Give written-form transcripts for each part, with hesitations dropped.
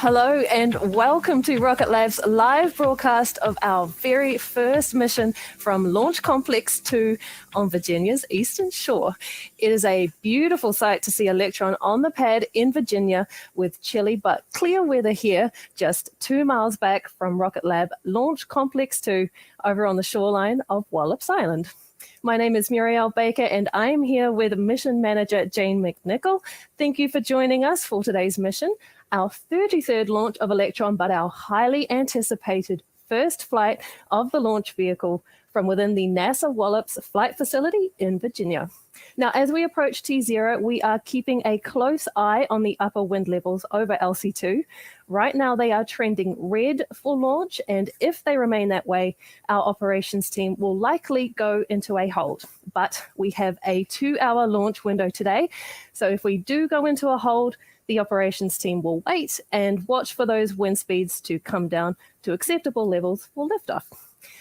Hello and welcome to Rocket Lab's live broadcast of our very first mission from Launch Complex 2 on Virginia's Eastern Shore. It is a beautiful sight to see Electron on the pad in Virginia with chilly but clear weather here, just 2 miles back from Rocket Lab Launch Complex 2 over on the shoreline of Wallops Island. My name is Muriel Baker and I'm here with Mission Manager Jane McNichol. Thank you for joining us for today's mission, our 33rd launch of Electron, but our highly anticipated first flight of the launch vehicle from within the NASA Wallops Flight Facility in Virginia. Now, as we approach T0, we are keeping a close eye on the upper wind levels over LC2. Right now, they are trending red for launch, and if they remain that way, our operations team will likely go into a hold. But we have a 2-hour launch window today, so if we do go into a hold, the operations team will wait and watch for those wind speeds to come down to acceptable levels for liftoff.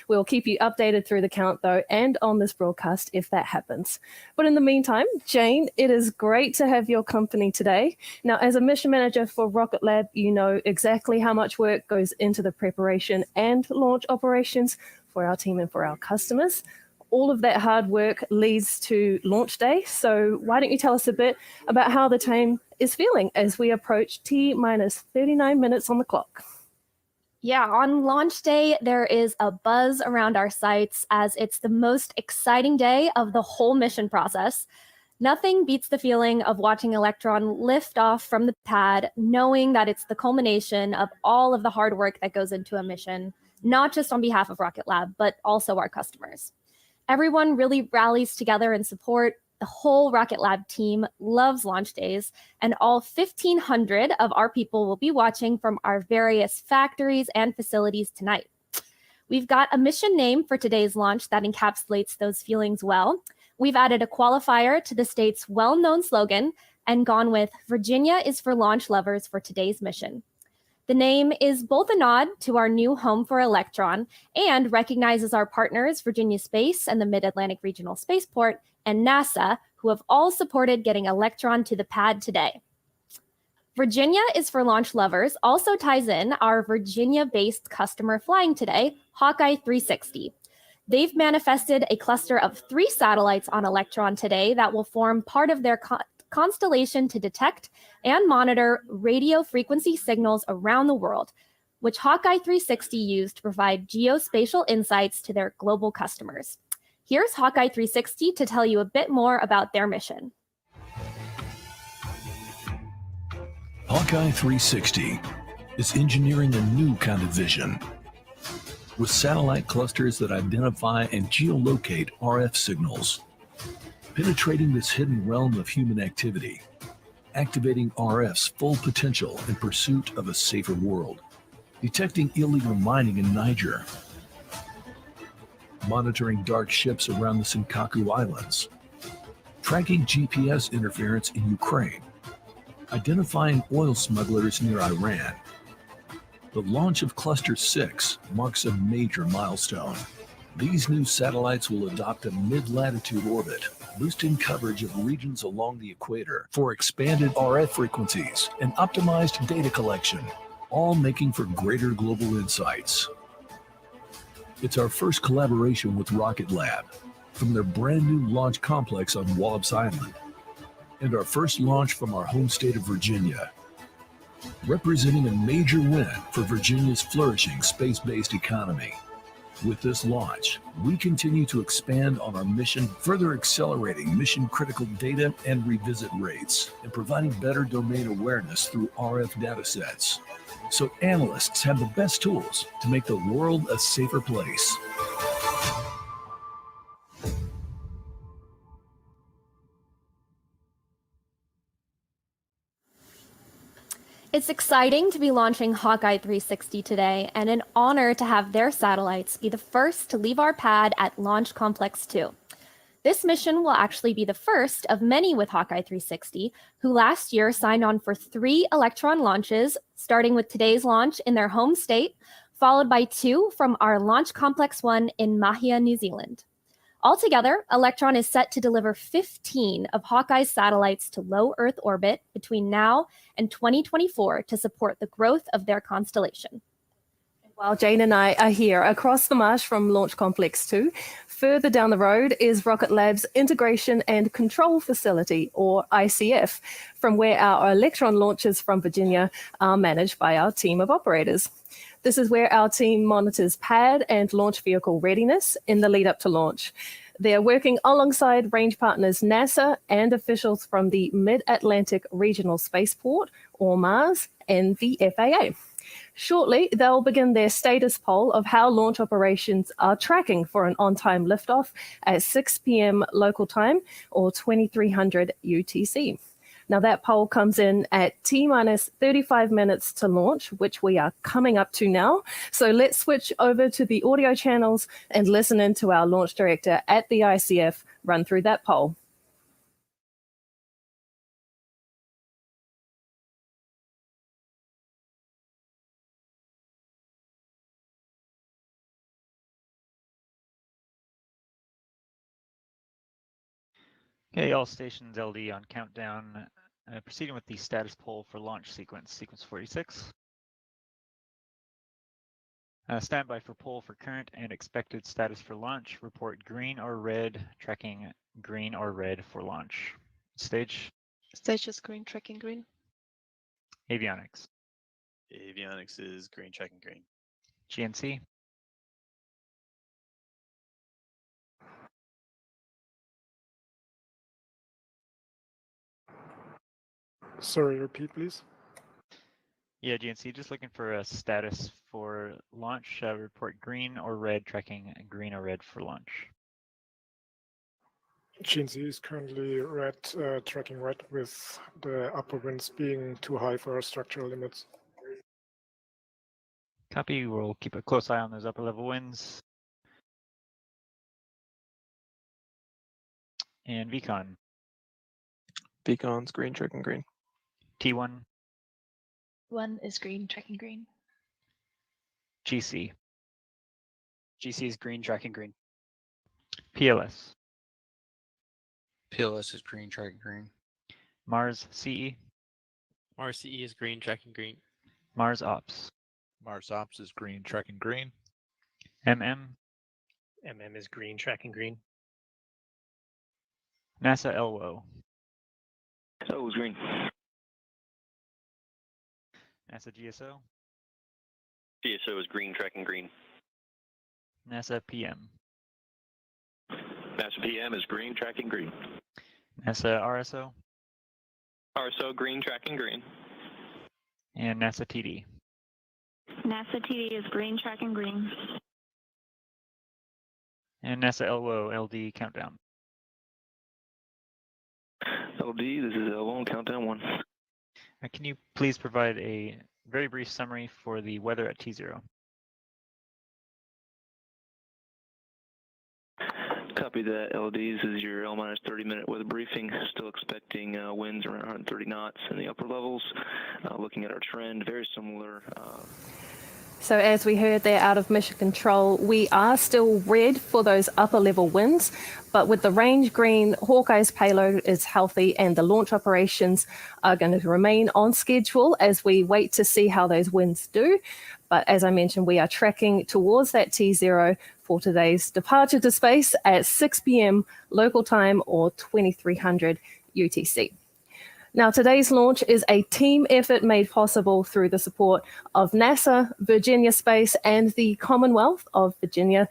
We'll keep you updated through the count, though, and on this broadcast if that happens. But in the meantime, Jane, it is great to have your company today. Now, as a mission manager for Rocket Lab, you know exactly how much work goes into the preparation and launch operations for our team and for our customers. All of that hard work leads to launch day. So why don't you tell us a bit about how the team is feeling as we approach T-minus 39 minutes on the clock? Yeah, on launch day, there is a buzz around our sites as it's the most exciting day of the whole mission process. Nothing beats the feeling of watching Electron lift off from the pad, knowing that it's the culmination of all of the hard work that goes into a mission, not just on behalf of Rocket Lab, but also our customers. Everyone really rallies together in support. The whole Rocket Lab team loves launch days, and all 1,500 of our people will be watching from our various factories and facilities tonight. We've got a mission name for today's launch that encapsulates those feelings well. We've added a qualifier to the state's well-known slogan and gone with Virginia is for launch lovers for today's mission. The name is both a nod to our new home for Electron and recognizes our partners, Virginia Space and the Mid-Atlantic Regional Spaceport, and NASA, who have all supported getting Electron to the pad today. Virginia is for launch lovers also ties in our Virginia-based customer flying today, HawkEye 360. They've manifested a cluster of 3 satellites on Electron today that will form part of their constellation to detect and monitor radio frequency signals around the world, which HawkEye 360 used to provide geospatial insights to their global customers. Here's HawkEye 360 to tell you a bit more about their mission. HawkEye 360 is engineering a new kind of vision with satellite clusters that identify and geolocate RF signals, penetrating this hidden realm of human activity, activating RF's full potential in pursuit of a safer world, detecting illegal mining in Niger, monitoring dark ships around the Senkaku Islands, tracking GPS interference in Ukraine, identifying oil smugglers near Iran. The launch of Cluster 6 marks a major milestone. These new satellites will adopt a mid-latitude orbit, boosting coverage of regions along the equator for expanded RF frequencies and optimized data collection, all making for greater global insights. It's our first collaboration with Rocket Lab from their brand new launch complex on Wallops Island, and our first launch from our home state of Virginia, representing a major win for Virginia's flourishing space-based economy. With this launch, we continue to expand on our mission, further accelerating mission-critical data and revisit rates, and providing better domain awareness through RF datasets, so analysts have the best tools to make the world a safer place. It's exciting to be launching HawkEye 360 today, and an honor to have their satellites be the first to leave our pad at Launch Complex 2. This mission will actually be the first of many with HawkEye 360, who last year signed on for 3 Electron launches, starting with today's launch in their home state, followed by 2 from our Launch Complex 1 in Mahia, New Zealand. Altogether, Electron is set to deliver 15 of HawkEye's satellites to low Earth orbit between now and 2024 to support the growth of their constellation. While Jane and I are here across the marsh from Launch Complex 2, further down the road is Rocket Lab's Integration and Control Facility, or ICF, from where our Electron launches from Virginia are managed by our team of operators. This is where our team monitors pad and launch vehicle readiness in the lead up to launch. They are working alongside range partners NASA and officials from the Mid-Atlantic Regional Spaceport, or MARS, and the FAA. Shortly, they'll begin their status poll of how launch operations are tracking for an on-time liftoff at 6 p.m. local time, or 2300 UTC. Now, that poll comes in at T-minus 35 minutes to launch, which we are coming up to now. So let's switch over to the audio channels and listen in to our launch director at the ICF run through that poll. Okay, all stations LD on countdown. Proceeding with the status poll for launch sequence 46. Standby for poll for current and expected status for launch. Report green or red, tracking green or red for launch. Stage. Stage is green, tracking green. Avionics. Avionics is green, tracking green. GNC. Sorry, repeat, please. Yeah, GNC, just looking for a status for launch. Report green or red, tracking green or red for launch. GNC is currently red, tracking red, with the upper winds being too high for our structural limits. Copy, we'll keep a close eye on those upper level winds. And VCon. Beacon's green, tracking green. T1. 1 is green, tracking green. GC. GC is green, tracking green. PLS. PLS is green, tracking green. Mars CE. Mars CE is green, tracking green. Mars Ops. Mars Ops is green, tracking green. MM. MM is green, tracking green. NASA LWO. Oh, it was green. NASA GSO. GSO is green, tracking green. NASA PM. NASA PM is green, tracking green. NASA RSO. RSO green, tracking green. And NASA TD. NASA TD is green, tracking green. And NASA LWO LD countdown. LD, this is L1, countdown 1. Can you please provide a very brief summary for the weather at T0? Copy that, LD. This is your L-minus 30-minute weather briefing. Still expecting winds around 130 knots in the upper levels. Looking at our trend, very similar. So as we heard there out of mission control, we are still red for those upper level winds, but with the range green, HawkEye's payload is healthy and the launch operations are going to remain on schedule as we wait to see how those winds do. But as I mentioned, we are tracking towards that T0 for today's departure to space at 6 p.m. local time, or 2300 UTC. Now, today's launch is a team effort made possible through the support of NASA, Virginia Space, and the Commonwealth of Virginia.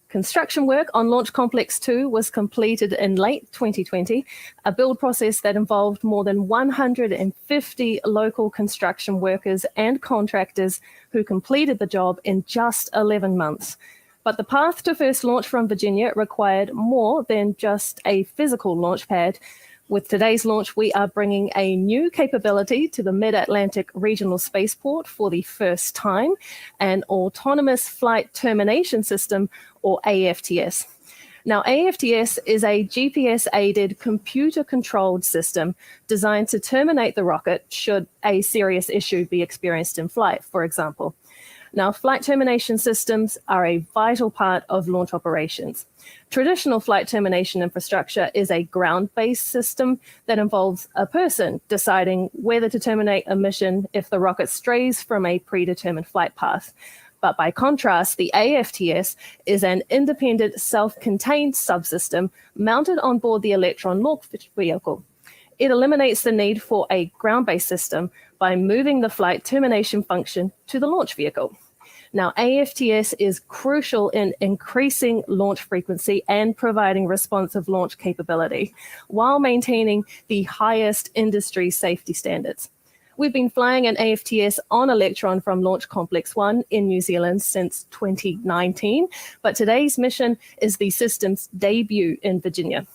Construction work on Launch Complex 2 was completed in late 2020, a build process that involved more than 150 local construction workers and contractors who completed the job in just 11 months. But the path to first launch from Virginia required more than just a physical launch pad. With today's launch, we are bringing a new capability to the Mid-Atlantic Regional Spaceport for the first time, an Autonomous Flight Termination System, or AFTS. Now, AFTS is a GPS-aided, computer-controlled system designed to terminate the rocket should a serious issue be experienced in flight, for example. Now, flight termination systems are a vital part of launch operations. Traditional flight termination infrastructure is a ground-based system that involves a person deciding whether to terminate a mission if the rocket strays from a predetermined flight path. But by contrast, the AFTS is an independent, self-contained subsystem mounted on board the Electron launch vehicle. It eliminates the need for a ground-based system by moving the flight termination function to the launch vehicle. Now, AFTS is crucial in increasing launch frequency and providing responsive launch capability while maintaining the highest industry safety standards. We've been flying an AFTS on Electron from Launch Complex 1 in New Zealand since 2019, but today's mission is the system's debut in Virginia.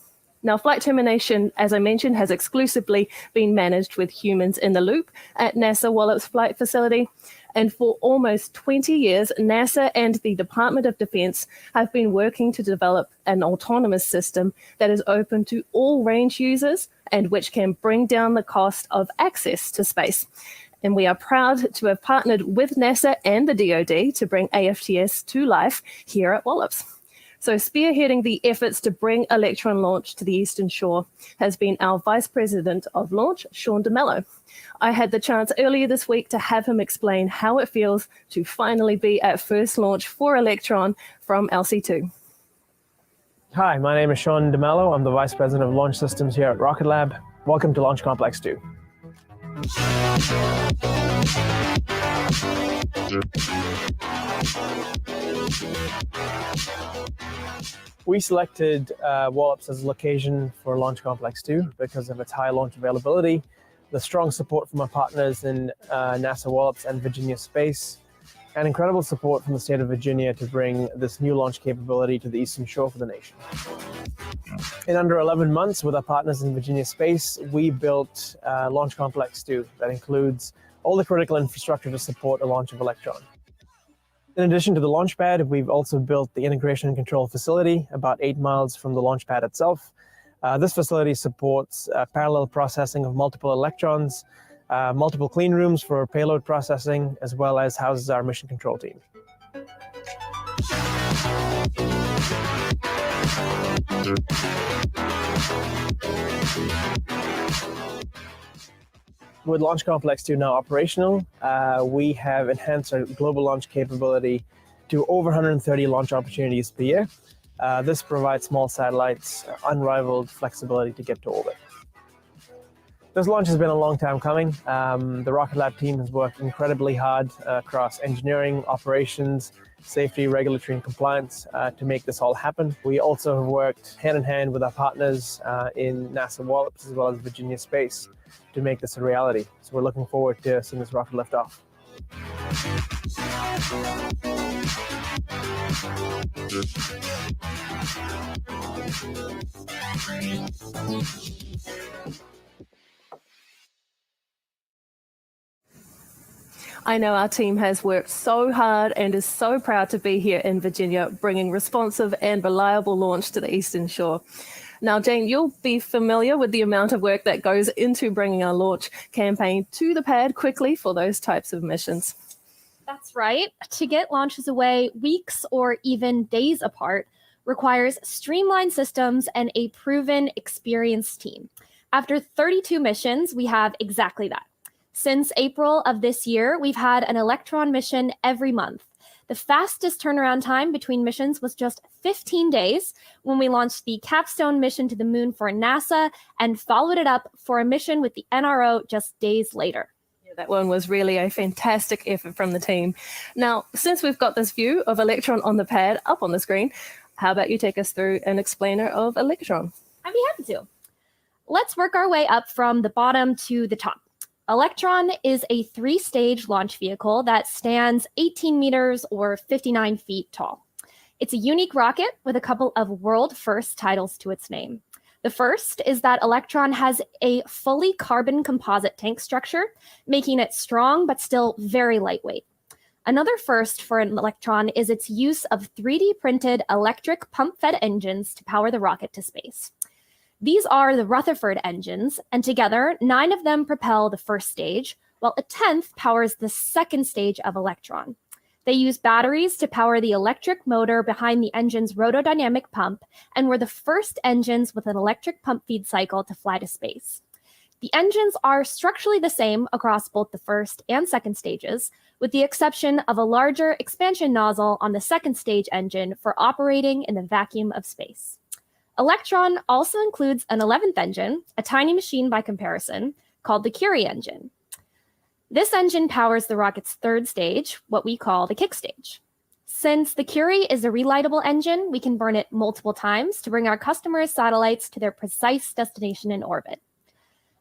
Now, flight termination, as I mentioned, has exclusively been managed with humans in the loop at NASA Wallops Flight Facility. And for almost 20 years, NASA and the Department of Defense have been working to develop an autonomous system that is open to all range users and which can bring down the cost of access to space. And we are proud to have partnered with NASA and the DoD to bring AFTS to life here at Wallops. So spearheading the efforts to bring Electron launch to the Eastern Shore has been our Vice President of Launch, Sean DeMello. I had the chance earlier this week to have him explain how it feels to finally be at first launch for Electron from LC2. Hi, my name is Sean DeMello. I'm the Vice President of Launch Systems here at Rocket Lab. Welcome to Launch Complex 2. We selected Wallops as a location for Launch Complex 2 because of its high launch availability, the strong support from our partners in NASA Wallops and Virginia Space, and incredible support from the state of Virginia to bring this new launch capability to the Eastern Shore for the nation. In under 11 months with our partners in Virginia Space, we built Launch Complex 2 that includes all the critical infrastructure to support the launch of Electron. In addition to the launch pad, we've also built the integration and control facility about 8 miles from the launch pad itself. This facility supports parallel processing of multiple electrons, multiple clean rooms for payload processing, as well as houses our mission control team. With Launch Complex 2 now operational, we have enhanced our global launch capability to over 130 launch opportunities per year. This provides small satellites unrivaled flexibility to get to orbit. This launch has been a long time coming. The Rocket Lab team has worked incredibly hard across engineering, operations, safety, regulatory, and compliance to make this all happen. We also have worked hand in hand with our partners in NASA Wallops as well as Virginia Space to make this a reality. So we're looking forward to seeing this rocket lift off. I know our team has worked so hard and is so proud to be here in Virginia, bringing responsive and reliable launch to the Eastern Shore. Now, Jane, you'll be familiar with the amount of work that goes into bringing our launch campaign to the pad quickly for those types of missions. That's right. To get launches away weeks or even days apart requires streamlined systems and a proven, experienced team. After 32 missions, we have exactly that. Since April of this year, we've had an Electron mission every month. The fastest turnaround time between missions was just 15 days when we launched the capstone mission to the moon for NASA and followed it up for a mission with the NRO just days later. Yeah, that one was really a fantastic effort from the team. Now, since we've got this view of Electron on the pad up on the screen, how about you take us through an explainer of Electron? I'd be happy to. Let's work our way up from the bottom to the top. Electron is a 3-stage launch vehicle that stands 18 meters or 59 feet tall. It's a unique rocket with a couple of world-first titles to its name. The first is that Electron has a fully carbon composite tank structure, making it strong but still very lightweight. Another first for an Electron is its use of 3D printed electric pump-fed engines to power the rocket to space. These are the Rutherford engines, and together, 9 of them propel the first stage, while a 10th powers the second stage of Electron. They use batteries to power the electric motor behind the engine's rotodynamic pump and were the first engines with an electric pump feed cycle to fly to space. The engines are structurally the same across both the first and second stages, with the exception of a larger expansion nozzle on the second stage engine for operating in the vacuum of space. Electron also includes an 11th engine, a tiny machine by comparison, called the Curie engine. This engine powers the rocket's third stage, what we call the kick stage. Since the Curie is a relightable engine, we can burn it multiple times to bring our customers' satellites to their precise destination in orbit.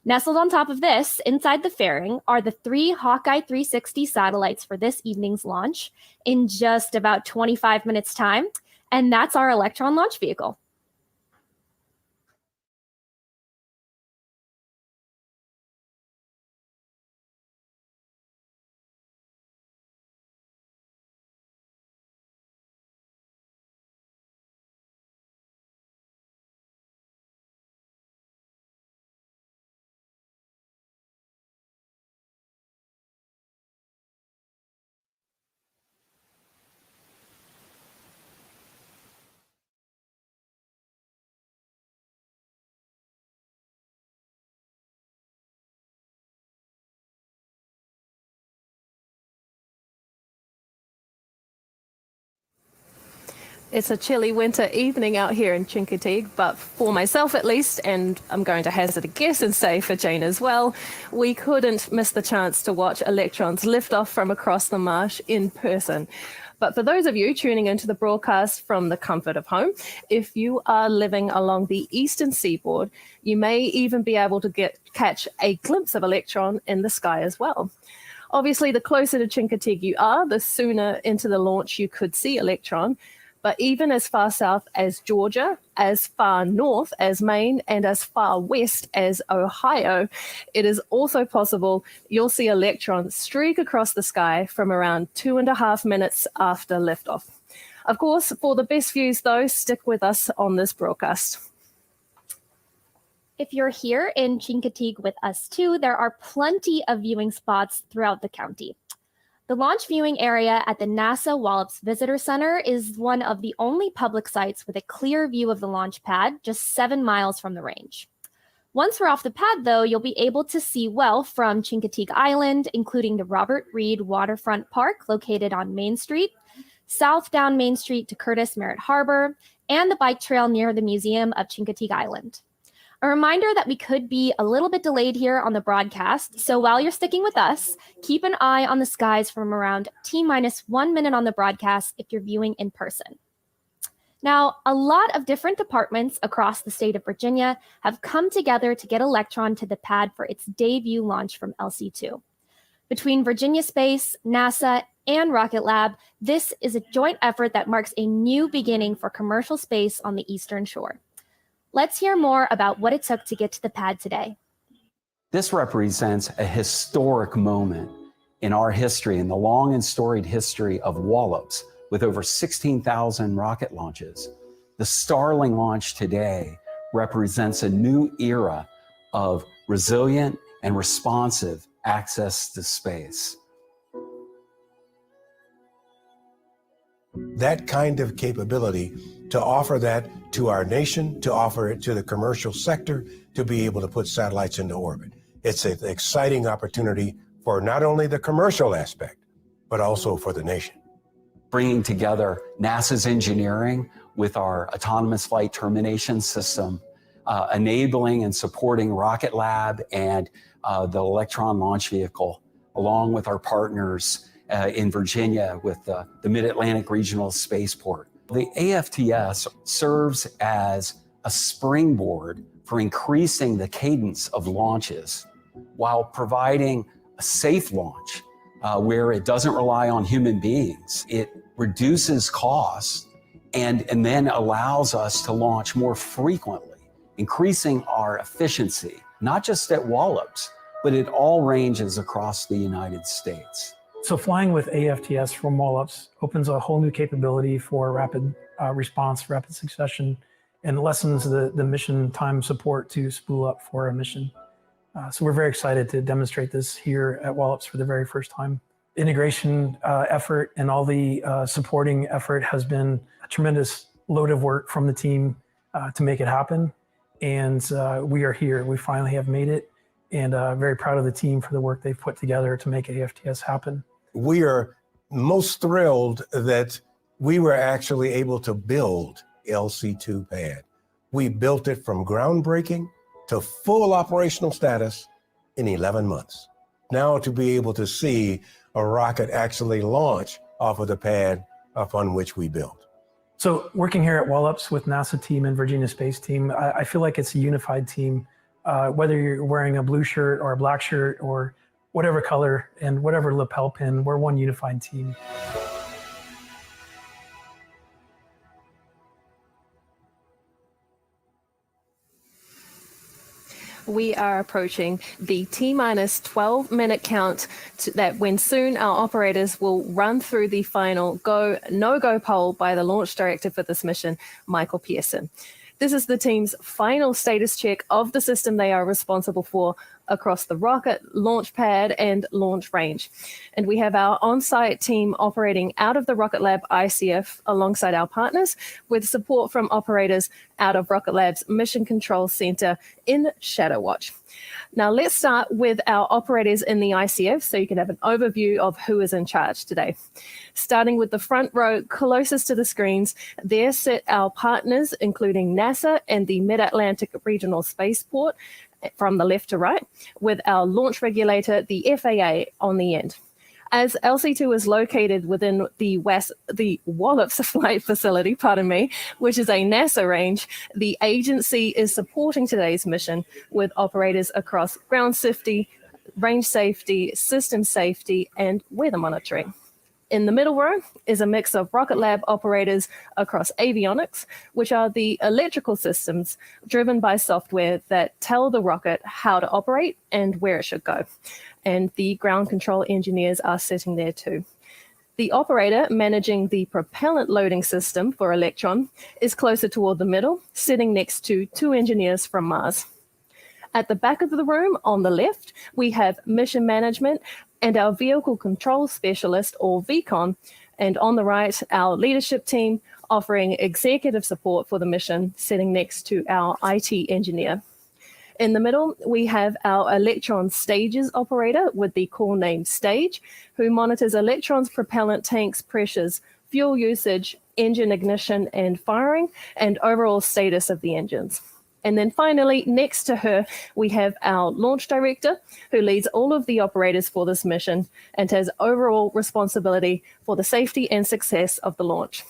Nestled on top of this, inside the fairing, are the 3 HawkEye 360 satellites for this evening's launch in just about 25 minutes' time, and that's our Electron launch vehicle. It's a chilly winter evening out here in Chincoteague, but for myself at least, and I'm going to hazard a guess and say for Jane as well, we couldn't miss the chance to watch Electron's liftoff from across the marsh in person. But for those of you tuning into the broadcast from the comfort of home, if you are living along the eastern seaboard, you may even be able to catch a glimpse of Electron in the sky as well. Obviously, the closer to Chincoteague you are, the sooner into the launch you could see Electron. But even as far south as Georgia, as far north as Maine, and as far west as Ohio, it is also possible you'll see Electron streak across the sky from around 2.5 minutes after liftoff. Of course, for the best views, though, stick with us on this broadcast. If you're here in Chincoteague with us too, there are plenty of viewing spots throughout the county. The launch viewing area at the NASA Wallops Visitor Center is one of the only public sites with a clear view of the launch pad just 7 miles from the range. Once we're off the pad, though, you'll be able to see well from Chincoteague Island, including the Robert Reed Waterfront Park located on Main Street, south down Main Street to Curtis Merritt Harbor, and the bike trail near the Museum of Chincoteague Island. A reminder that we could be a little bit delayed here on the broadcast, so while you're sticking with us, keep an eye on the skies from around T-1 minute on the broadcast if you're viewing in person. Now, a lot of different departments across the state of Virginia have come together to get Electron to the pad for its debut launch from LC-2. Between Virginia Space, NASA, and Rocket Lab, this is a joint effort that marks a new beginning for commercial space on the Eastern Shore. Let's hear more about what it took to get to the pad today. This represents a historic moment in our history, in the long and storied history of Wallops, with over 16,000 rocket launches. The Starling launch today represents a new era of resilient and responsive access to space. That kind of capability, to offer that to our nation, to offer it to the commercial sector, to be able to put satellites into orbit. It's an exciting opportunity for not only the commercial aspect, but also for the nation. Bringing together NASA's engineering with our autonomous flight termination system, enabling and supporting Rocket Lab and the Electron launch vehicle, along with our partners in Virginia with the Mid-Atlantic Regional Spaceport. The AFTS serves as a springboard for increasing the cadence of launches while providing a safe launch where it doesn't rely on human beings. It reduces costs and then allows us to launch more frequently, increasing our efficiency, not just at Wallops, but at all ranges across the United States. So flying with AFTS from Wallops opens a whole new capability for rapid response, rapid succession, and lessens the mission time support to spool up for a mission. So we're very excited to demonstrate this here at Wallops for the very first time. integration effort and all the supporting effort has been a tremendous load of work from the team to make it happen. And we are here. We finally have made it, and very proud of the team for the work they've put together to make AFTS happen. We are most thrilled that we were actually able to build LC2 pad. We built it from groundbreaking to full operational status in 11 months. Now to be able to see a rocket actually launch off of the pad upon which we built. So working here at Wallops with NASA team and Virginia Space team, I feel like it's a unified team. Whether you're wearing a blue shirt or a black shirt or whatever color and whatever lapel pin, we're one unified team. We are approaching the T-minus 12-minute count that when soon our operators will run through the final go, no-go poll by the launch director for this mission, Michael Pearson. This is the team's final status check of the system they are responsible for across the rocket, launch pad, and launch range. And we have our on-site team operating out of the Rocket Lab ICF alongside our partners with support from operators out of Rocket Lab's Mission Control Center in Shadowwatch. Now let's start with our operators in the ICF so you can have an overview of who is in charge today. Starting with the front row closest to the screens, there sit our partners, including NASA and the Mid-Atlantic Regional Spaceport, from the left to right, with our launch regulator, the FAA, on the end. As LC2 is located within the Wallops Flight Facility, which is a NASA range, the agency is supporting today's mission with operators across ground safety, range safety, system safety, and weather monitoring. In the middle row is a mix of Rocket Lab operators across avionics, which are the electrical systems driven by software that tell the rocket how to operate and where it should go. And the ground control engineers are sitting there too. The operator managing the propellant loading system for Electron is closer toward the middle, sitting next to two engineers from Mars. At the back of the room on the left, we have mission management and our vehicle control specialist, or VCON, and on the right, our leadership team offering executive support for the mission, sitting next to our IT engineer. In the middle, we have our Electron stages operator with the call name Stage, who monitors Electron's propellant tanks pressures, fuel usage, engine ignition and firing, and overall status of the engines. And then finally, next to her, we have our launch director, who leads all of the operators for this mission and has overall responsibility for the safety and success of the launch.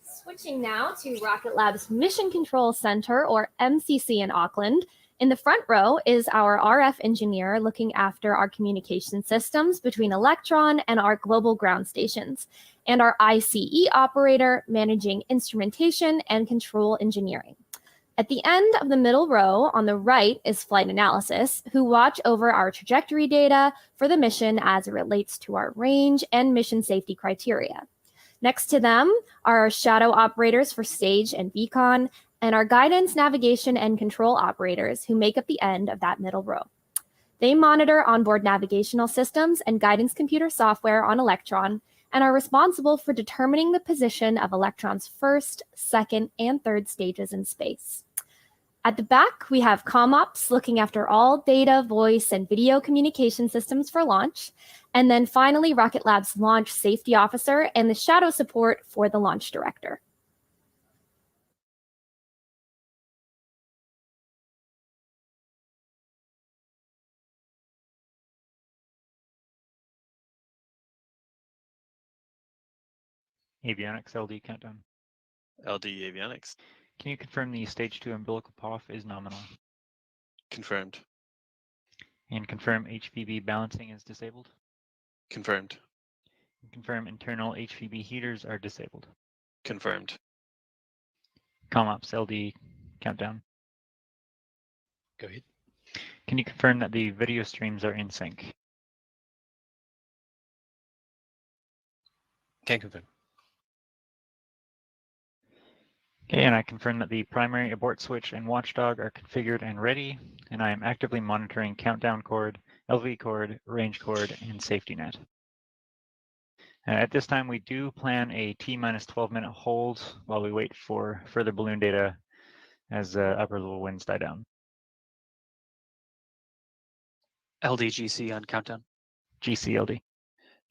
Switching now to Rocket Lab's Mission Control Center, or MCC, in Auckland. In the front row is our RF engineer looking after our communication systems between Electron and our global ground stations, and our ICE operator managing instrumentation and control engineering. At the end of the middle row on the right is flight analysis, who watch over our trajectory data for the mission as it relates to our range and mission safety criteria. Next to them are our shadow operators for stage and beacon, and our guidance, navigation, and control operators who make up the end of that middle row. They monitor onboard navigational systems and guidance computer software on Electron and are responsible for determining the position of Electron's first, second, and third stages in space. At the back, we have ComOps looking after all data, voice, and video communication systems for launch. And then finally, Rocket Lab's launch safety officer and the shadow support for the launch director. Avionics LD countdown. LD avionics. Can you confirm the stage 2 umbilical POF is nominal? Confirmed. And confirm HVB balancing is disabled? Confirmed. And confirm internal HVB heaters are disabled? Confirmed. ComOps LD countdown. Go ahead. Can you confirm that the video streams are in sync? Can confirm. Okay, and I confirm that the primary abort switch and watchdog are configured and ready, and I am actively monitoring countdown cord, LV cord, range cord, and safety net. At this time, we do plan a T-minus 12-minute hold while we wait for further balloon data as upper level winds die down. LDGC on countdown. GCLD.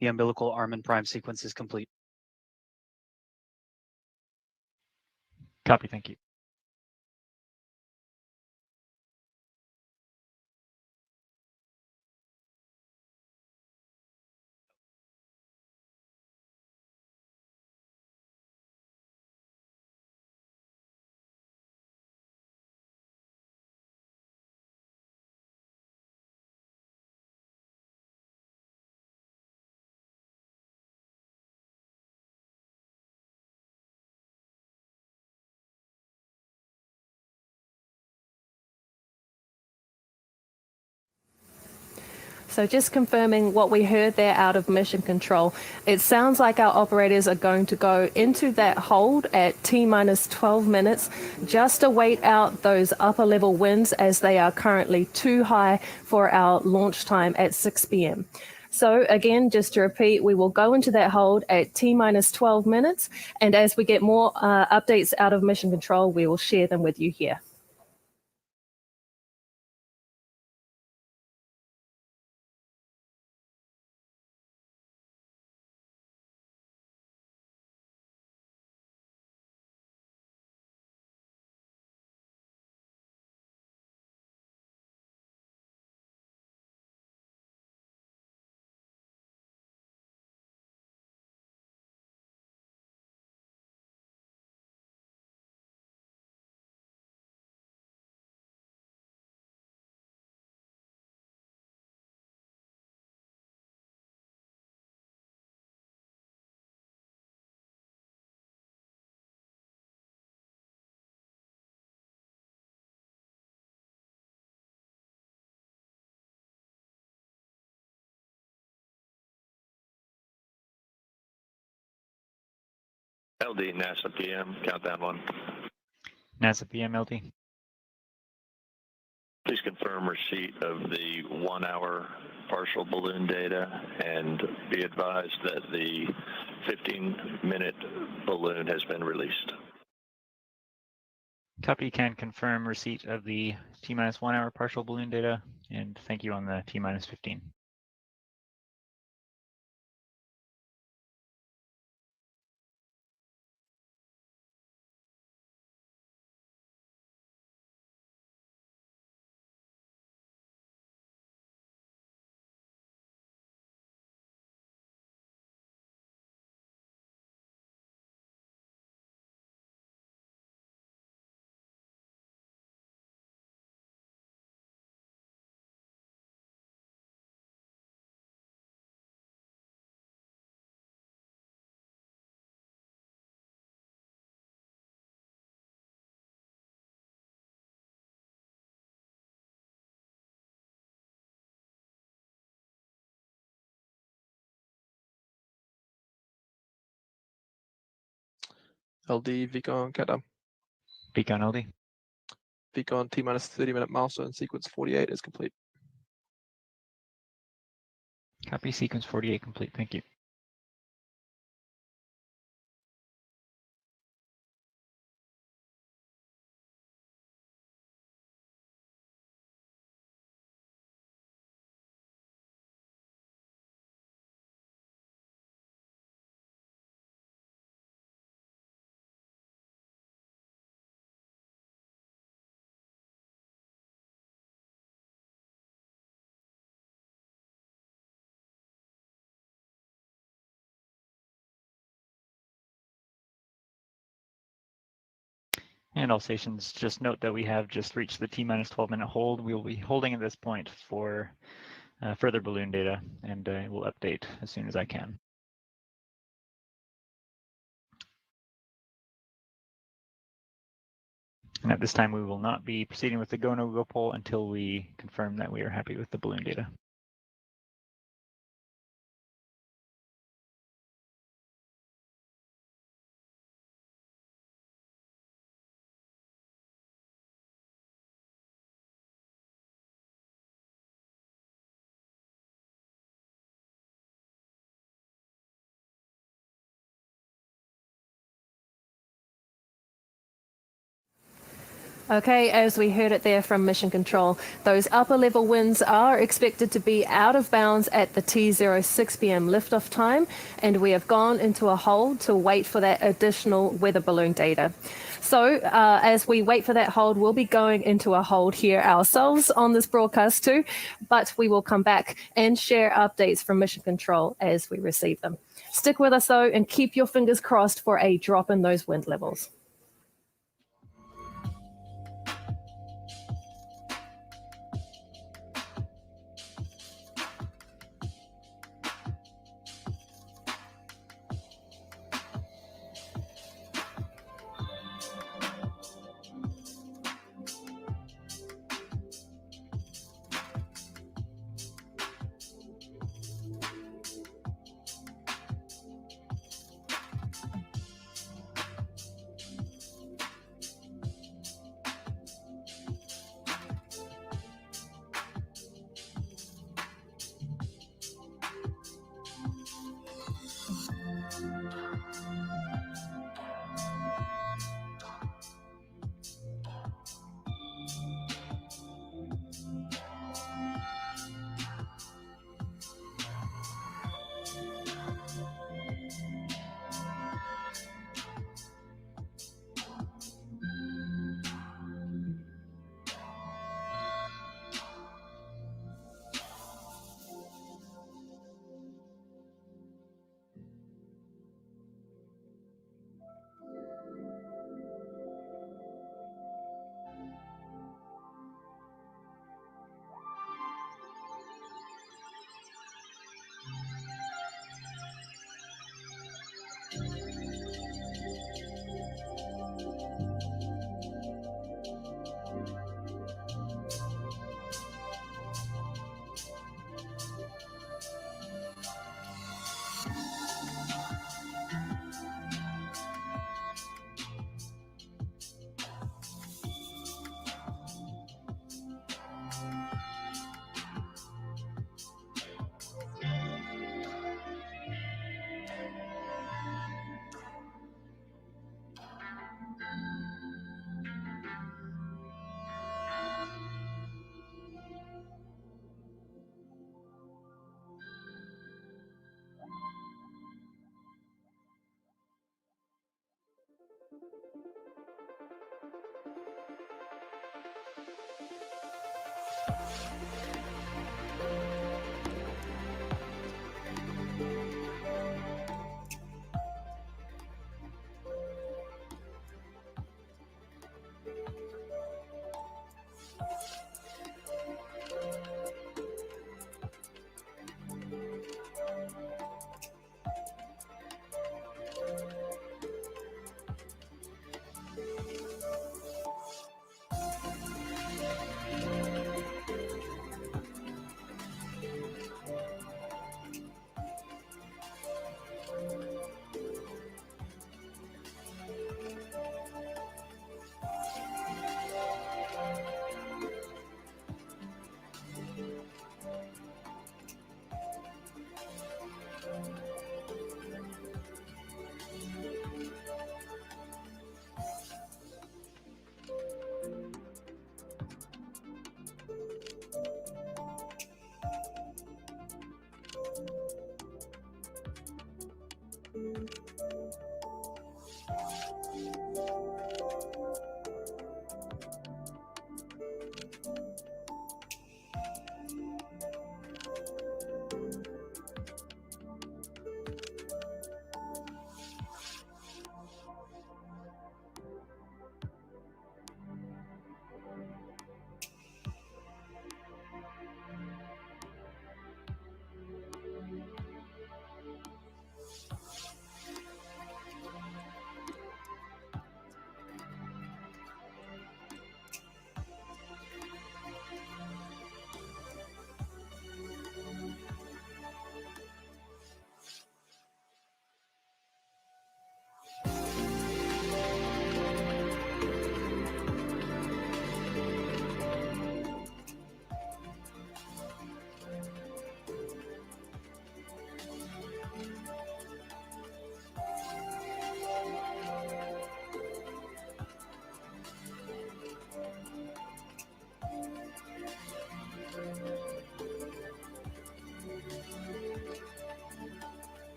The umbilical arm and prime sequence is complete. Copy, thank you. So just confirming what we heard there out of mission control. It sounds like our operators are going to go into that hold at T-minus 12 minutes just to wait out those upper level winds as they are currently too high for our launch time at 6 p.m. So again, just to repeat, we will go into that hold at T-minus 12 minutes. And as we get more updates out of mission control, we will share them with you here. LD, NASA PM, countdown 1. NASA PM LD. Please confirm receipt of the 1 hour partial balloon data and be advised that the 15-minute balloon has been released. Copy, can confirm receipt of the T-minus 1 hour partial balloon data, and thank you on the T-minus 15. LD, Vicon, countdown. Vicon LD. Vicon, T-minus 30-minute milestone sequence 48 is complete. Copy, sequence 48 complete, thank you. And all stations, just note that we have just reached the T-minus 12-minute hold. We will be holding at this point for further balloon data, and we'll update as soon as I can. And at this time, we will not be proceeding with the go, no go poll until we confirm that we are happy with the balloon data. Okay, as we heard it there from Mission Control, those upper level winds are expected to be out of bounds at the T06 p.m. liftoff time, and we have gone into a hold to wait for that additional weather balloon data. So as we wait for that hold, we'll be going into a hold here ourselves on this broadcast too, but we will come back and share updates from Mission Control as we receive them. Stick with us though, and keep your fingers crossed for a drop in those wind levels.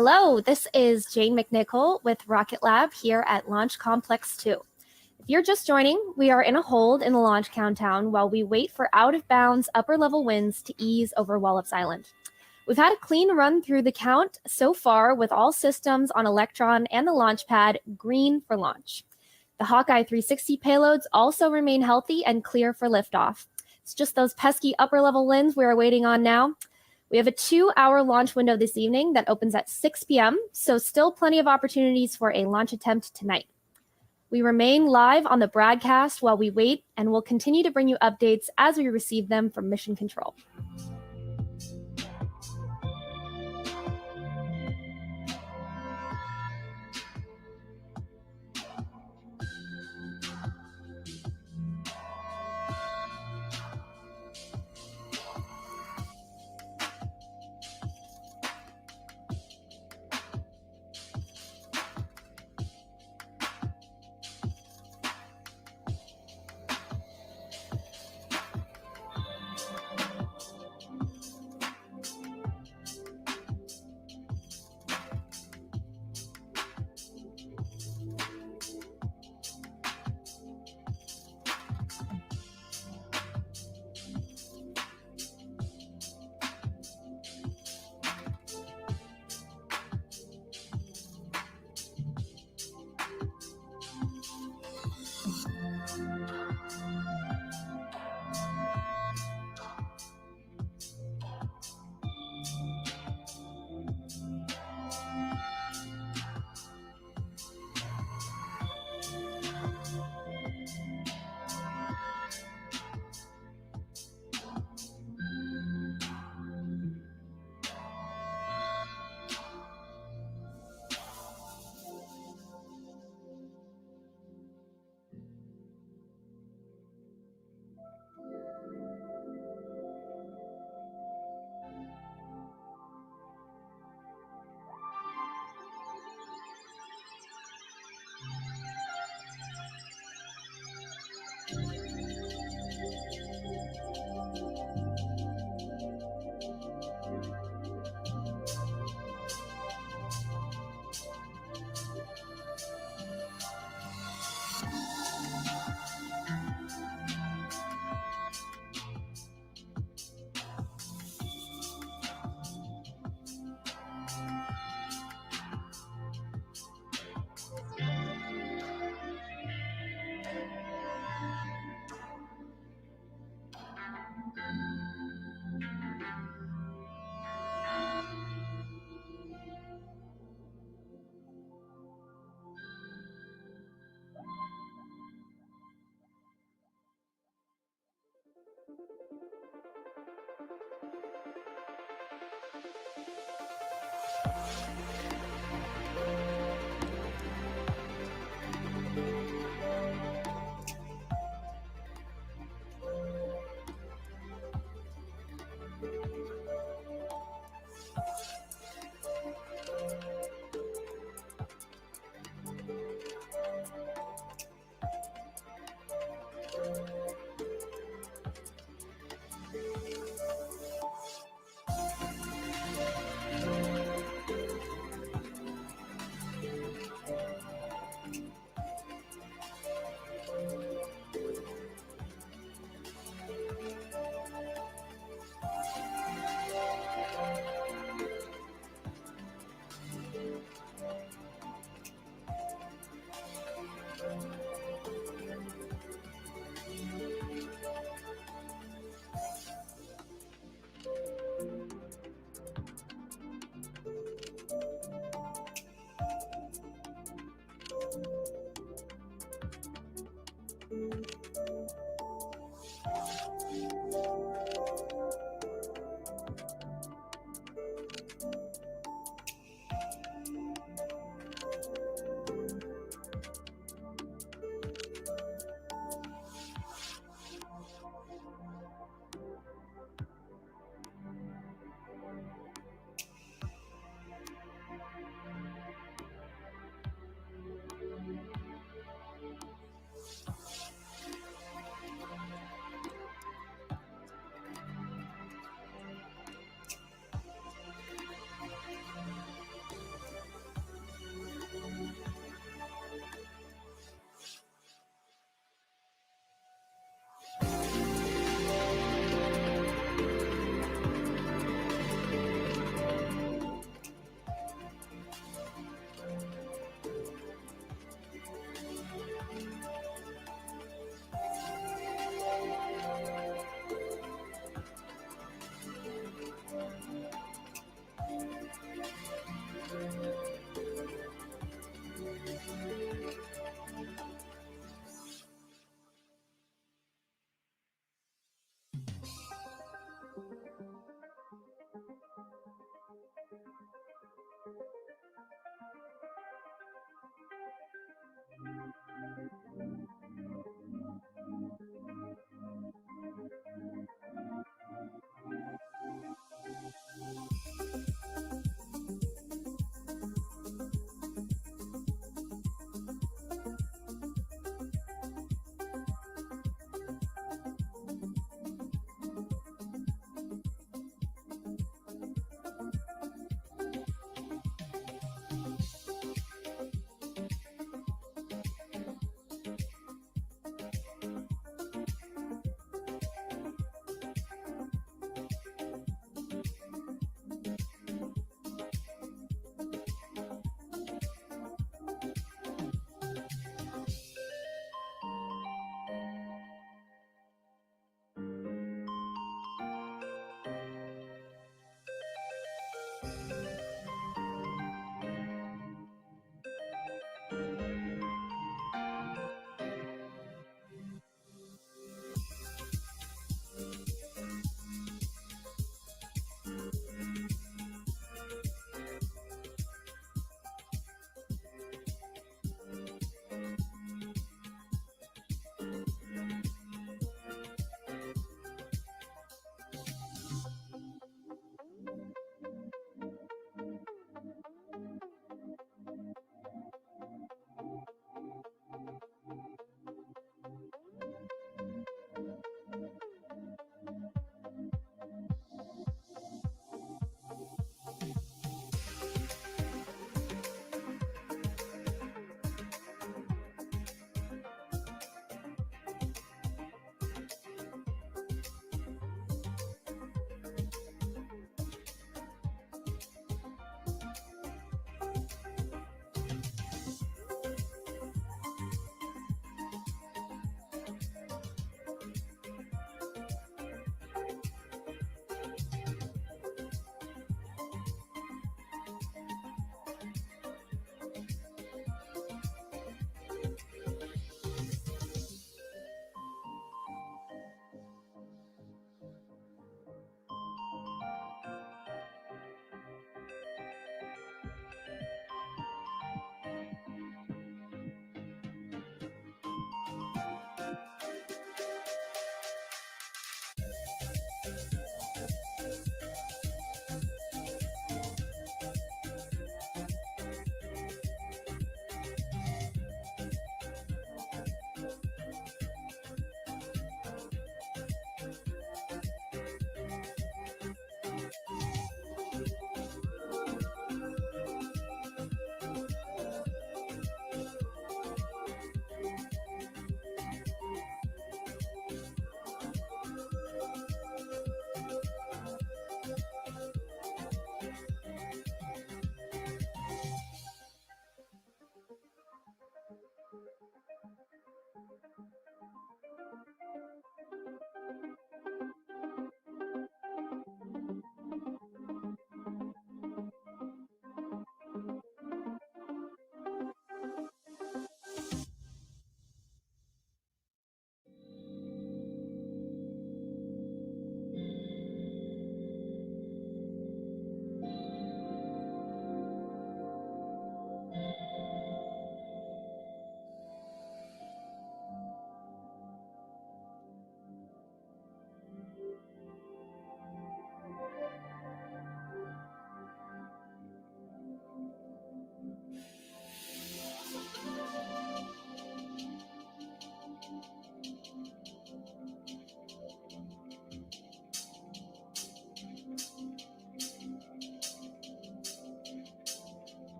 Hello, this is Jane McNichol with Rocket Lab here at Launch Complex 2. If you're just joining, we are in a hold in the launch countdown while we wait for out-of-bounds upper-level winds to ease over Wallops Island. We've had a clean run through the count so far with all systems on Electron and the launch pad green for launch. The HawkEye 360 payloads also remain healthy and clear for liftoff. It's just those pesky upper-level winds we are waiting on now. We have a 2-hour launch window this evening that opens at 6 p.m., so still plenty of opportunities for a launch attempt tonight. We remain live on the broadcast while we wait, and we'll continue to bring you updates as we receive them from Mission Control.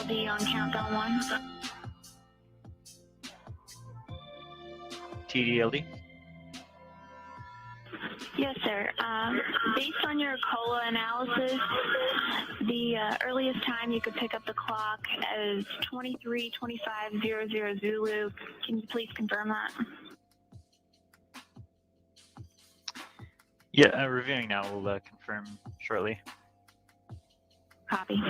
LD on countdown 1. TDLD. Yes, sir. Based on your COLA analysis, the earliest time you could pick up the clock is 23:25:00 Zulu. Can you please confirm that? Yeah, reviewing now. We'll confirm shortly. Copy.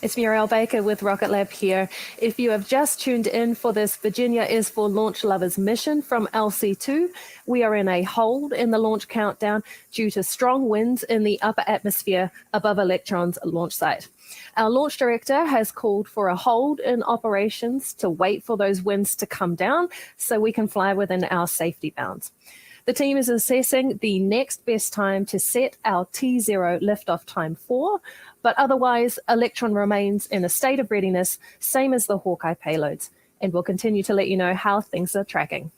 It's Muriel Baker with Rocket Lab here. If you have just tuned in for this Virginia is for Launch Lovers mission from LC2, we are in a hold in the launch countdown due to strong winds in the upper atmosphere above Electron's launch site. Our launch director has called for a hold in operations to wait for those winds to come down so we can fly within our safety bounds. The team is assessing the next best time to set our T0 liftoff time for, but otherwise, Electron remains in a state of readiness, same as the HawkEye payloads, and we'll continue to let you know how things are tracking.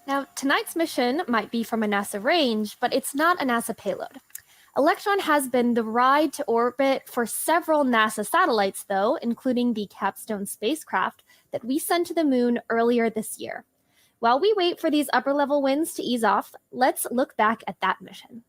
Now, tonight's mission might be from a NASA range, but it's not a NASA payload. Electron has been the ride to orbit for several NASA satellites, though, including the Capstone spacecraft that we sent to the moon earlier this year. While we wait for these upper-level winds to ease off, let's look back at that mission.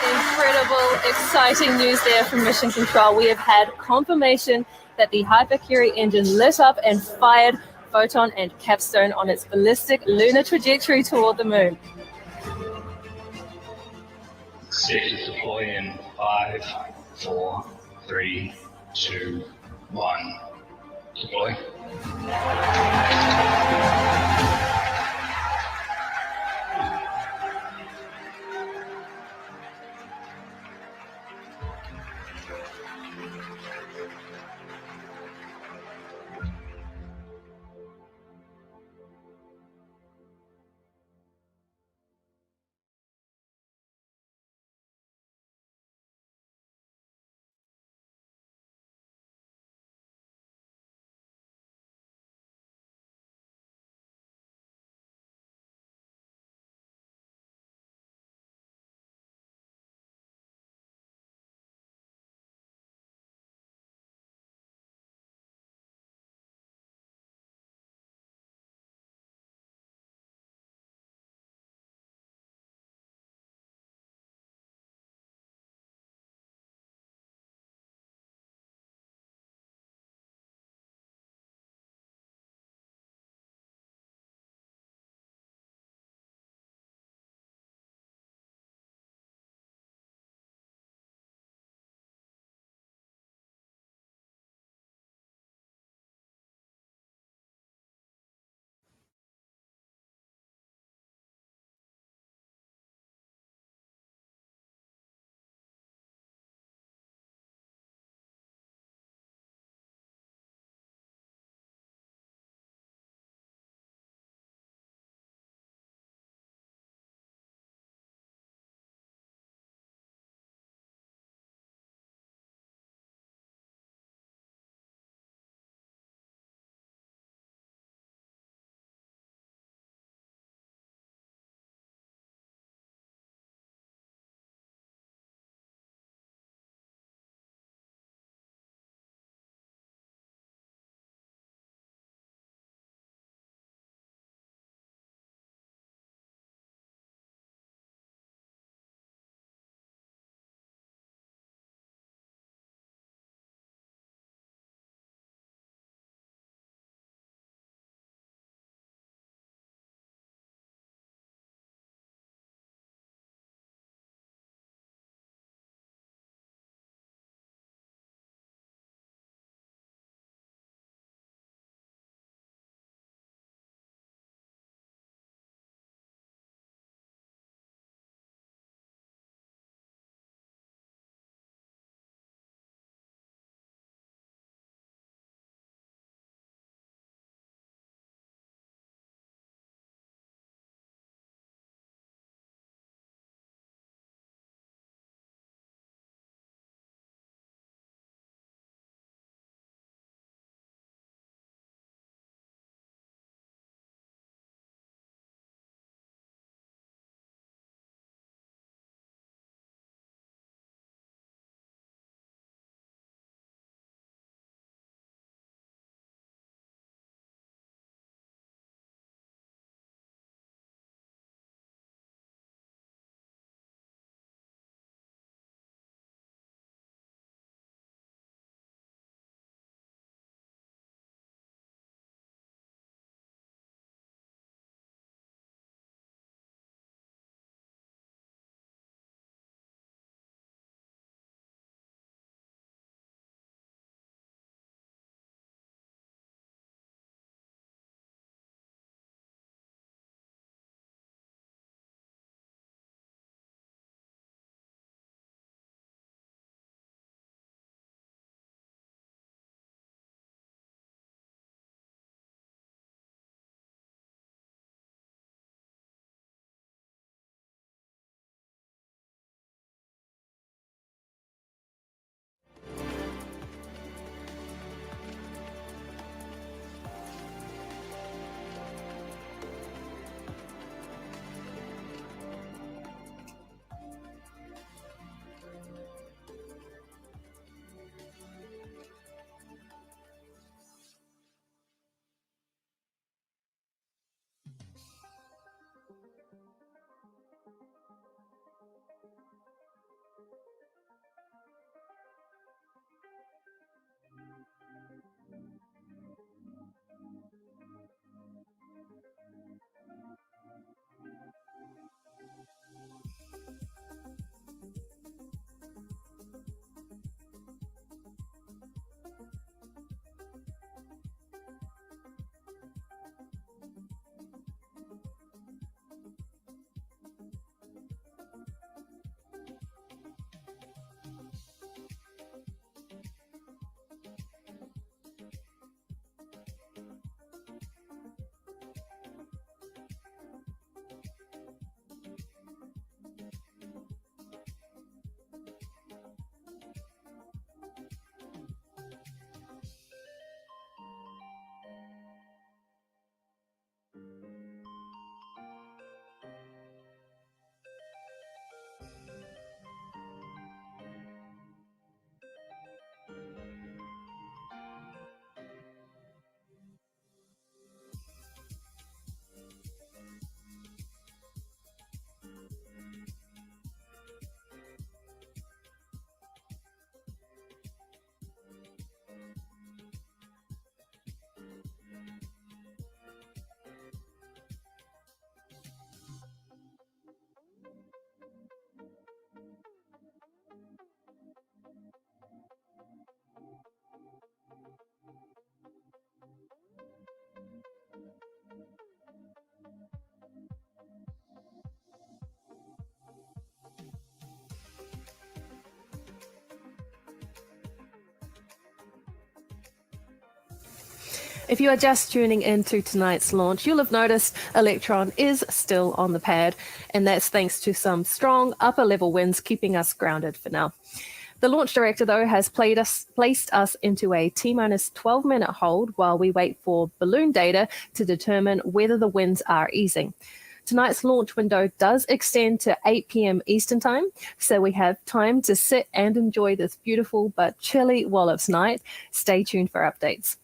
Incredible, exciting news there from Mission Control. We have had confirmation that the Hypercurie engine lit up and fired Photon and Capstone on its ballistic lunar trajectory toward the moon. Stations deploy in 5, 4, 3, 2, 1. Deploy. If you are just tuning into tonight's launch, you'll have noticed Electron is still on the pad, and that's thanks to some strong upper-level winds keeping us grounded for now. The launch director, though, has placed us into a T-minus 12-minute hold while we wait for balloon data to determine whether the winds are easing. Tonight's launch window does extend to 8 p.m. Eastern Time, so we have time to sit and enjoy this beautiful but chilly Wallops night. Stay tuned for updates.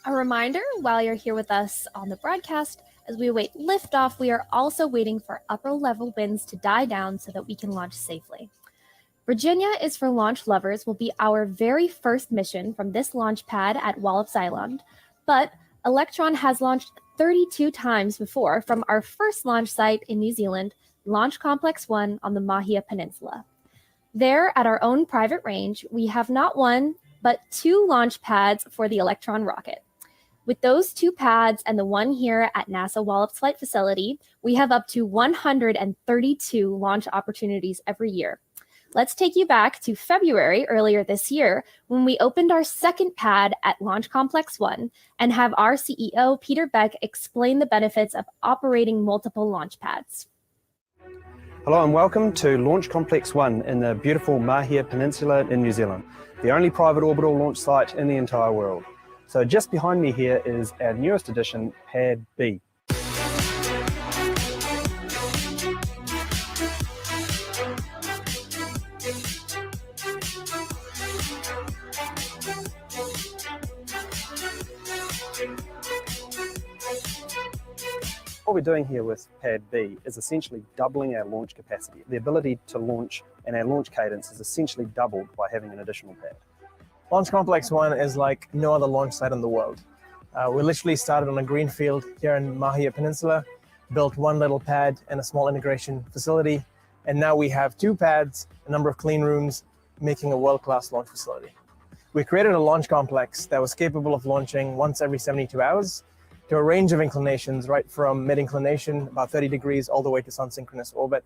A reminder, while you're here with us on the broadcast, as we await liftoff, we are also waiting for upper level winds to die down so that we can launch safely. Virginia is for Launch Lovers will be our very first mission from this launch pad at Wallops Island, but Electron has launched 32 times before from our first launch site in New Zealand, Launch Complex 1 on the Mahia Peninsula. There, at our own private range, we have not one, but 2 launch pads for the Electron rocket. With those 2 pads and the one here at NASA Wallops Flight Facility, we have up to 132 launch opportunities every year. Let's take you back to February earlier this year when we opened our second pad at Launch Complex 1 and have our CEO, Peter Beck, explain the benefits of operating multiple launch pads. Hello and welcome to Launch Complex 1 in the beautiful Mahia Peninsula in New Zealand, the only private orbital launch site in the entire world. So just behind me here is our newest addition, Pad B. What we're doing here with Pad B is essentially doubling our launch capacity. The ability to launch and our launch cadence is essentially doubled by having an additional pad. Launch Complex 1 is like no other launch site in the world. We literally started on a greenfield here in Mahia Peninsula, built one little pad and a small integration facility, and now we have 2 pads, a number of clean rooms, making a world-class launch facility. We created a launch complex that was capable of launching once every 72 hours to a range of inclinations, right from mid-inclination, about 30 degrees, all the way to sun-synchronous orbit,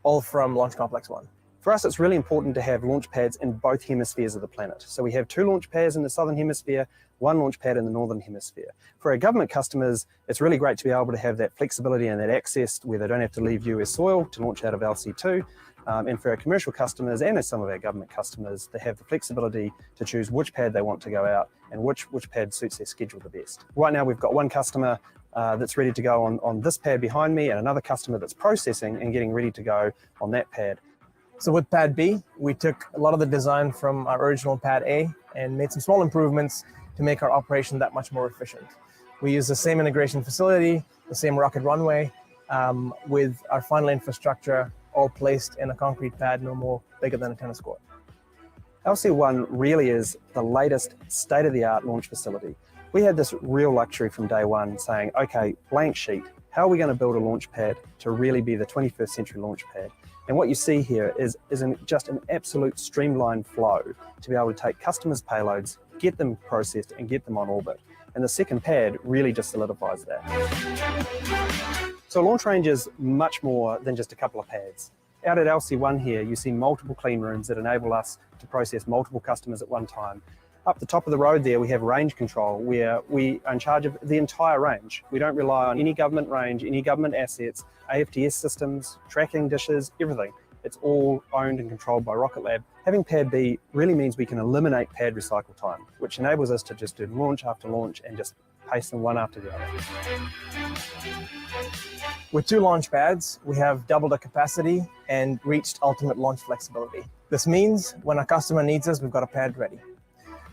all from Launch Complex 1. For us, it's really important to have launch pads in both hemispheres of the planet. So we have 2 launch pads in the southern hemisphere, 1 launch pad in the northern hemisphere. For our government customers, it's really great to be able to have that flexibility and that access where they don't have to leave US soil to launch out of LC2. And for our commercial customers and some of our government customers, they have the flexibility to choose which pad they want to go out and which pad suits their schedule the best. Right now, we've got 1 customer that's ready to go on this pad behind me and another customer that's processing and getting ready to go on that pad. So with Pad B, we took a lot of the design from our original Pad A and made some small improvements to make our operation that much more efficient. We use the same integration facility, the same rocket runway, with our final infrastructure all placed in a concrete pad no more bigger than a tennis court. LC1 really is the latest state-of-the-art launch facility. We had this real luxury from day one saying, okay, blank sheet, how are we going to build a launch pad to really be the 21st century launch pad? And what you see here is just an absolute streamlined flow to be able to take customers' payloads, get them processed and get them on orbit. And the second pad really just solidifies that. So launch range is much more than just a couple of pads. Out at LC1 here, you see multiple clean rooms that enable us to process multiple customers at one time. Up the top of the road there, we have range control where we are in charge of the entire range. We don't rely on any government range, any government assets, AFTS systems, tracking dishes, everything. It's all owned and controlled by Rocket Lab. Having Pad B really means we can eliminate pad recycle time, which enables us to just do launch after launch and just pace them one after the other. With 2 launch pads, we have doubled the capacity and reached ultimate launch flexibility. This means when a customer needs us, we've got a pad ready.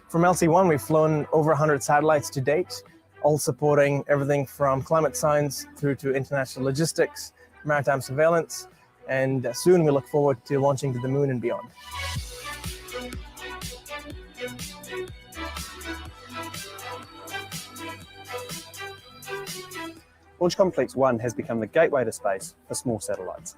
From LC1, we've flown over 100 satellites to date, all supporting everything from climate science through to international logistics, maritime surveillance, and soon we look forward to launching to the moon and beyond. Launch Complex 1 has become the gateway to space for small satellites.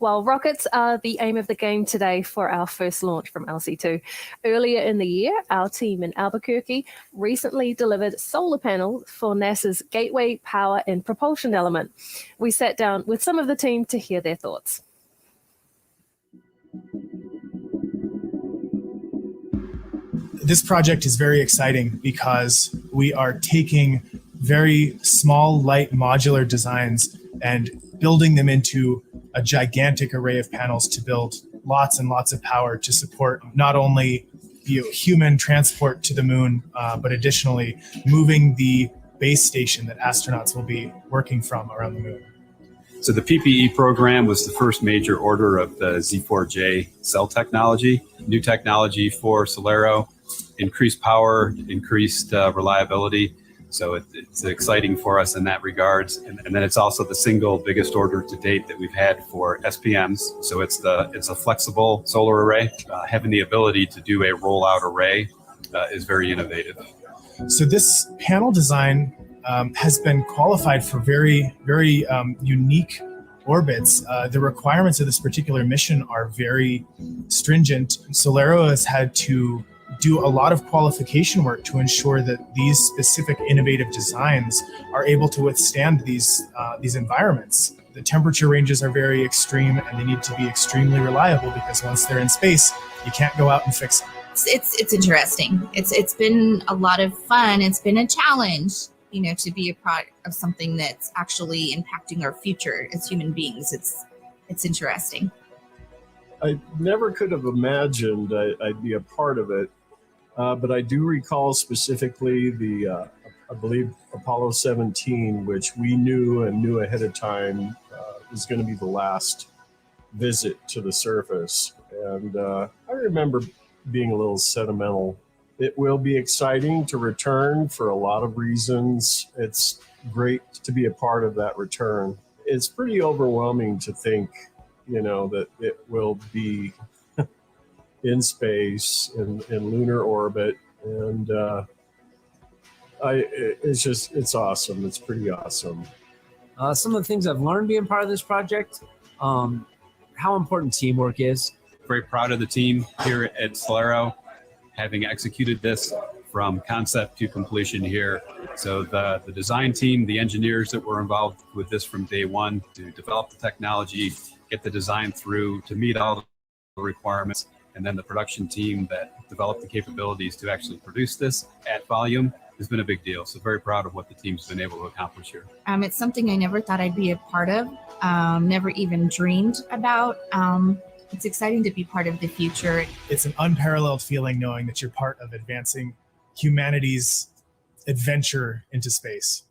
While rockets are the aim of the game today for our first launch from LC2, earlier in the year, our team in Albuquerque recently delivered solar panels for NASA's Gateway Power and Propulsion Element. We sat down with some of the team to hear their thoughts. This project is very exciting because we are taking very small, light, modular designs and building them into a gigantic array of panels to build lots and lots of power to support not only human transport to the moon, but additionally moving the base station that astronauts will be working from around the moon. So the PPE program was the first major order of the Z4J cell technology, new technology for Solero, increased power, increased reliability. So it's exciting for us in that regards. And then it's also the single biggest order to date that we've had for SPMs. So it's a flexible solar array. Having the ability to do a rollout array is very innovative. So this panel design has been qualified for very, very unique orbits. The requirements of this particular mission are very stringent. Solero has had to do a lot of qualification work to ensure that these specific innovative designs are able to withstand these environments. The temperature ranges are very extreme and they need to be extremely reliable because once they're in space, you can't go out and fix them. It's interesting. It's been a lot of fun. It's been a challenge, to be a part of something that's actually impacting our future as human beings. It's interesting. I never could have imagined I'd be a part of it, but I do recall specifically the, I believe, Apollo 17, which we knew ahead of time was going to be the last visit to the surface. And I remember being a little sentimental. It will be exciting to return for a lot of reasons. It's great to be a part of that return. It's pretty overwhelming to think, that it will be in space, in lunar orbit. And it's awesome. It's pretty awesome. Some of the things I've learned being part of this project, how important teamwork is. Very proud of the team here at Solero, having executed this from concept to completion here. So the design team, the engineers that were involved with this from day one to develop the technology, get the design through to meet all the requirements, and then the production team that developed the capabilities to actually produce this at volume has been a big deal. So very proud of what the team's been able to accomplish here. It's something I never thought I'd be a part of, never even dreamed about. It's exciting to be part of the future. It's an unparalleled feeling knowing that you're part of advancing humanity's adventure into space.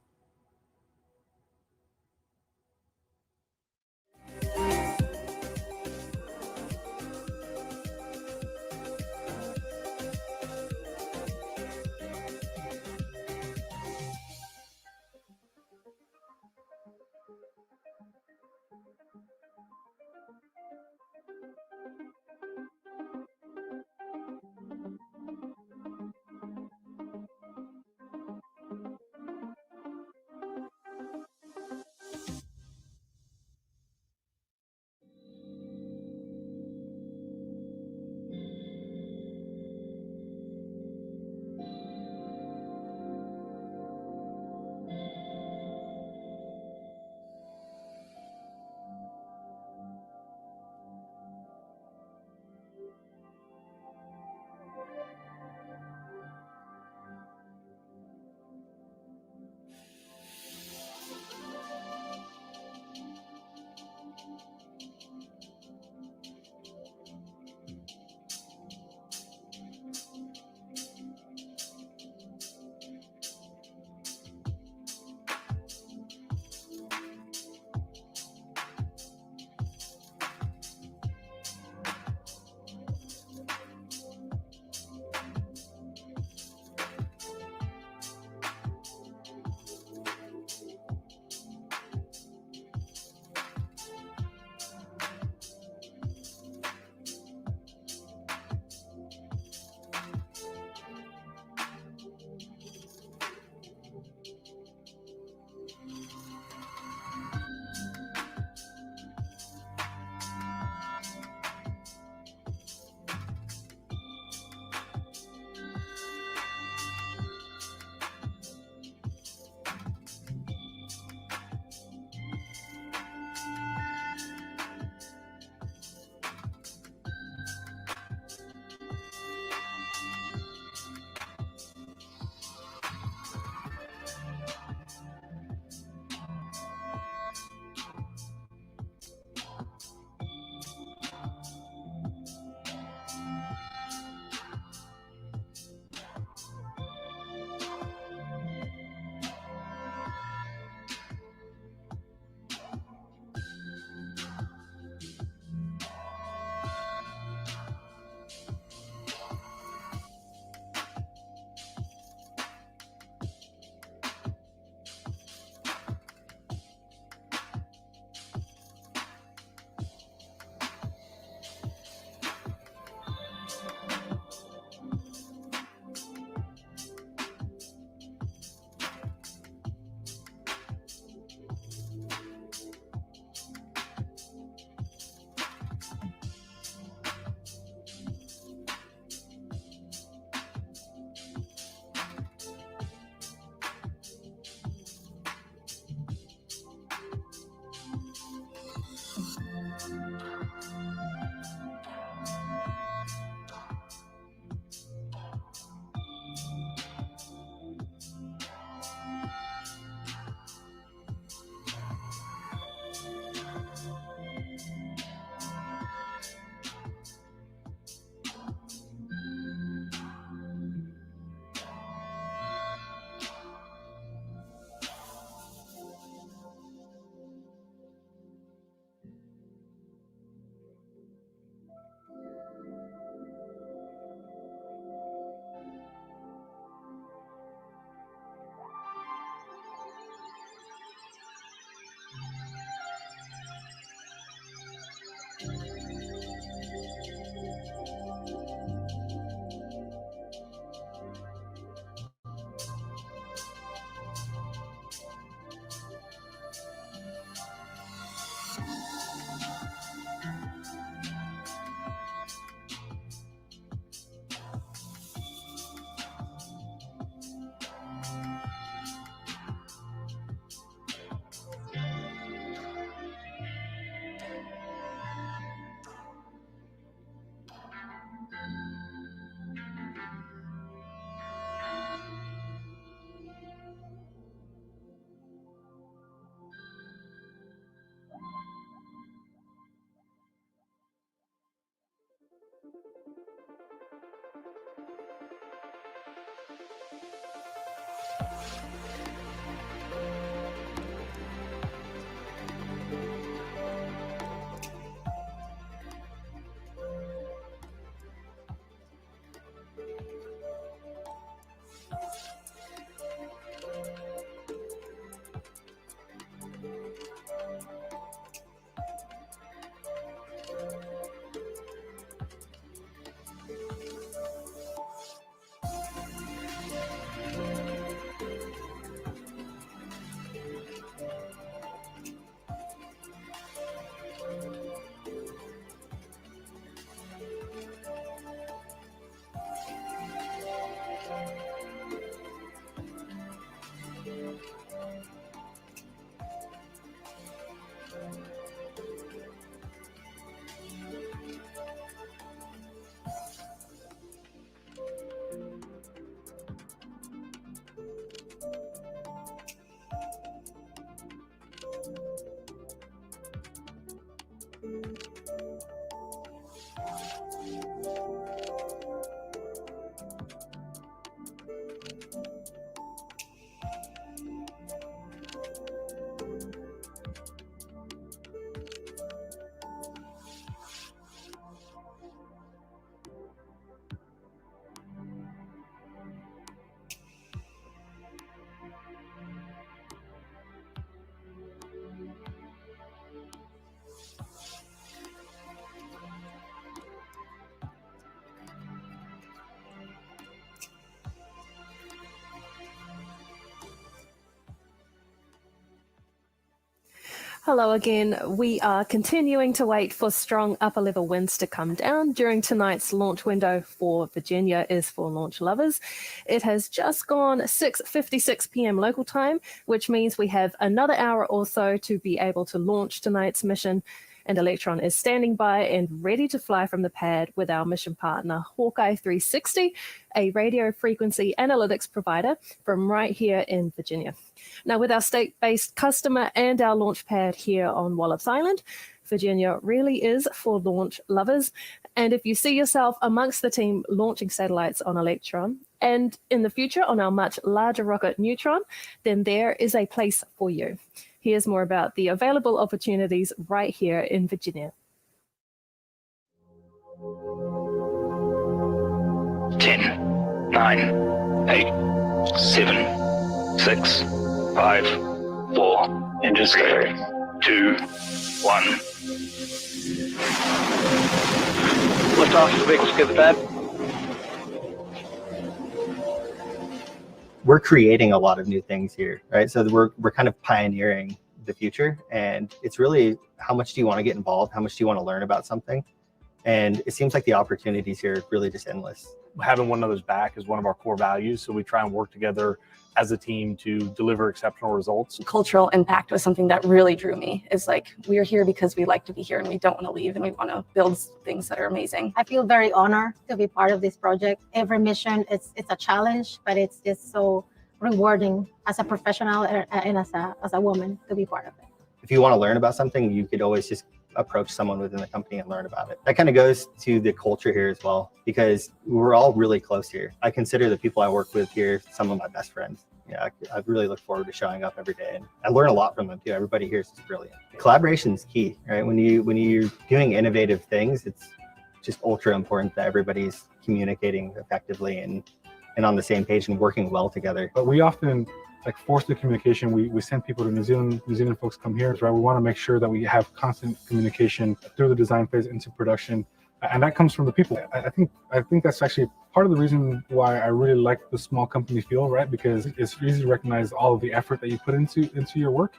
Hello again. We are continuing to wait for strong upper level winds to come down during tonight's launch window for Virginia is for launch lovers. It has just gone 6:56 p.m. local time, which means we have another hour or so to be able to launch tonight's mission. And Electron is standing by and ready to fly from the pad with our mission partner, HawkEye 360, a radio frequency analytics provider from right here in Virginia. Now, with our state-based customer and our launch pad here on Wallops Island, Virginia really is for launch lovers. And if you see yourself amongst the team launching satellites on Electron, and in the future on our much larger rocket Neutron, then there is a place for you. Here's more about the available opportunities right here in Virginia. 10, 9, 8, 7, 6, 5, 4, engines go, 2, 1. Lift off, the vehicles get the pad. We're creating a lot of new things here, right? So we're kind of pioneering the future, and it's really how much do you want to get involved? How much do you want to learn about something? And it seems like the opportunities here are really just endless. Having one another's back is one of our core values, so we try and work together as a team to deliver exceptional results. Cultural impact was something that really drew me. It's like, we're here because we like to be here and we don't want to leave and we want to build things that are amazing. I feel very honored to be part of this project. Every mission, it's a challenge, but it's just so rewarding as a professional and as a woman to be part of it. If you want to learn about something, you could always just approach someone within the company and learn about it. That kind of goes to the culture here as well, because we're all really close here. I consider the people I work with here some of my best friends. Yeah, I really look forward to showing up every day, and I learn a lot from them too. Everybody here is just brilliant. Collaboration is key, right? When you're doing innovative things, it's just ultra important that everybody's communicating effectively and on the same page and working well together. But we often force the communication. We send people to New Zealand folks come here, right? We want to make sure that we have constant communication through the design phase into production, and that comes from the people. I think that's actually part of the reason why I really like the small company feel, right? Because it's easy to recognize all of the effort that you put into your work,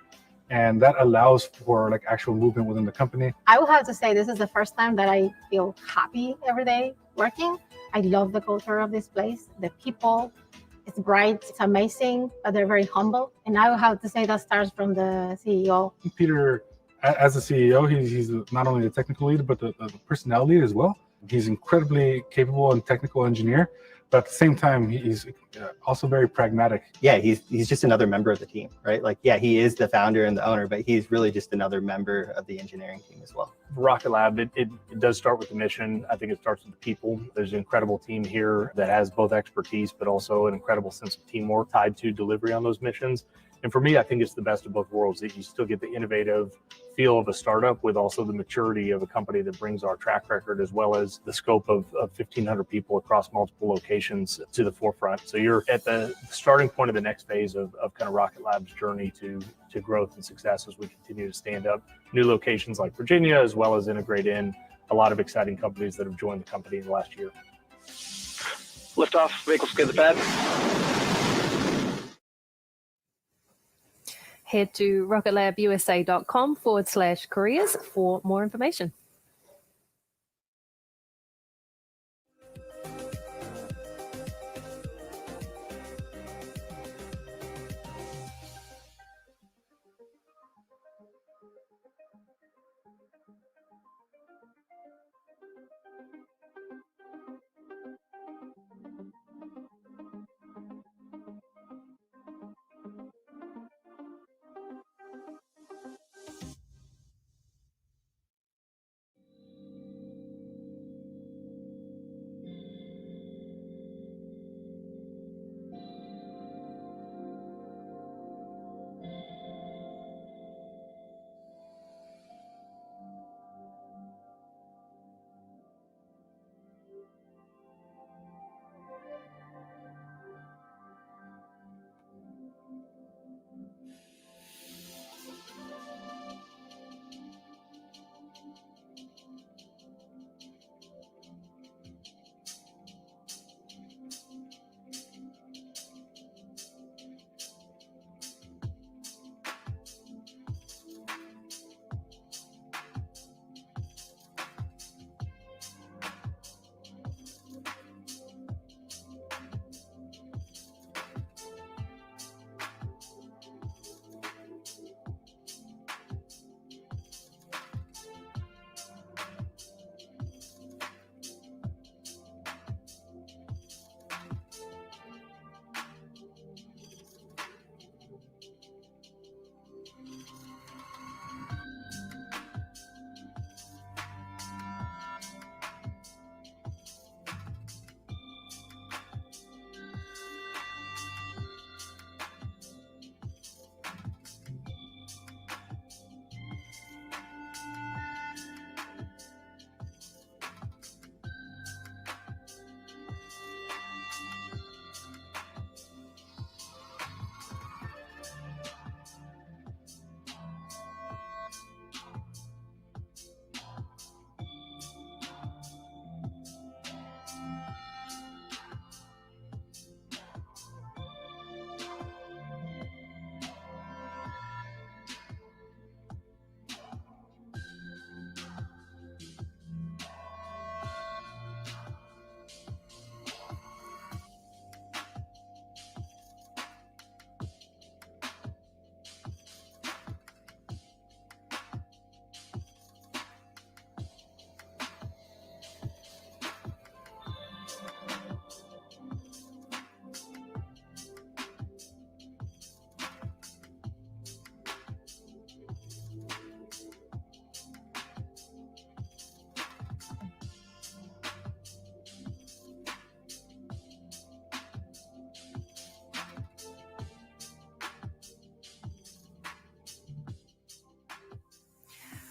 and that allows for actual movement within the company. I will have to say this is the first time that I feel happy every day working. I love the culture of this place, the people. It's bright, it's amazing, but they're very humble. And I will have to say that starts from the CEO. Peter, as a CEO, he's not only the technical lead, but the personnel lead as well. He's incredibly capable and technical engineer, but at the same time, he's also very pragmatic. Yeah, he's just another member of the team, right? Yeah, he is the founder and the owner, but he's really just another member of the engineering team as well. Rocket Lab, it does start with the mission. I think it starts with the people. There's an incredible team here that has both expertise, but also an incredible sense of teamwork tied to delivery on those missions. And for me, I think it's the best of both worlds, that you still get the innovative, feel of a startup with also the maturity of a company that brings our track record as well as the scope of 1,500 people across multiple locations to the forefront. So you're at the starting point of the next phase of kind of Rocket Lab's journey to growth and success as we continue to stand up new locations like Virginia, as well as integrate in a lot of exciting companies that have joined the company in the last year. Liftoff, vehicles clear the pad. Head to rocketlabusa.com/careers for more information.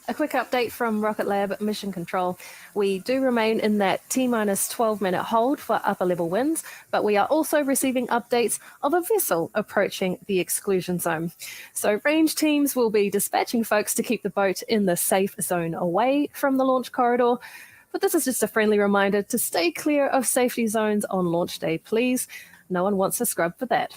A quick update from Rocket Lab Mission Control. We do remain in that T-minus 12-minute hold for upper level winds, but we are also receiving updates of a vessel approaching the exclusion zone. So range teams will be dispatching folks to keep the boat in the safe zone away from the launch corridor. But this is just a friendly reminder to stay clear of safety zones on launch day, please. No one wants to scrub for that.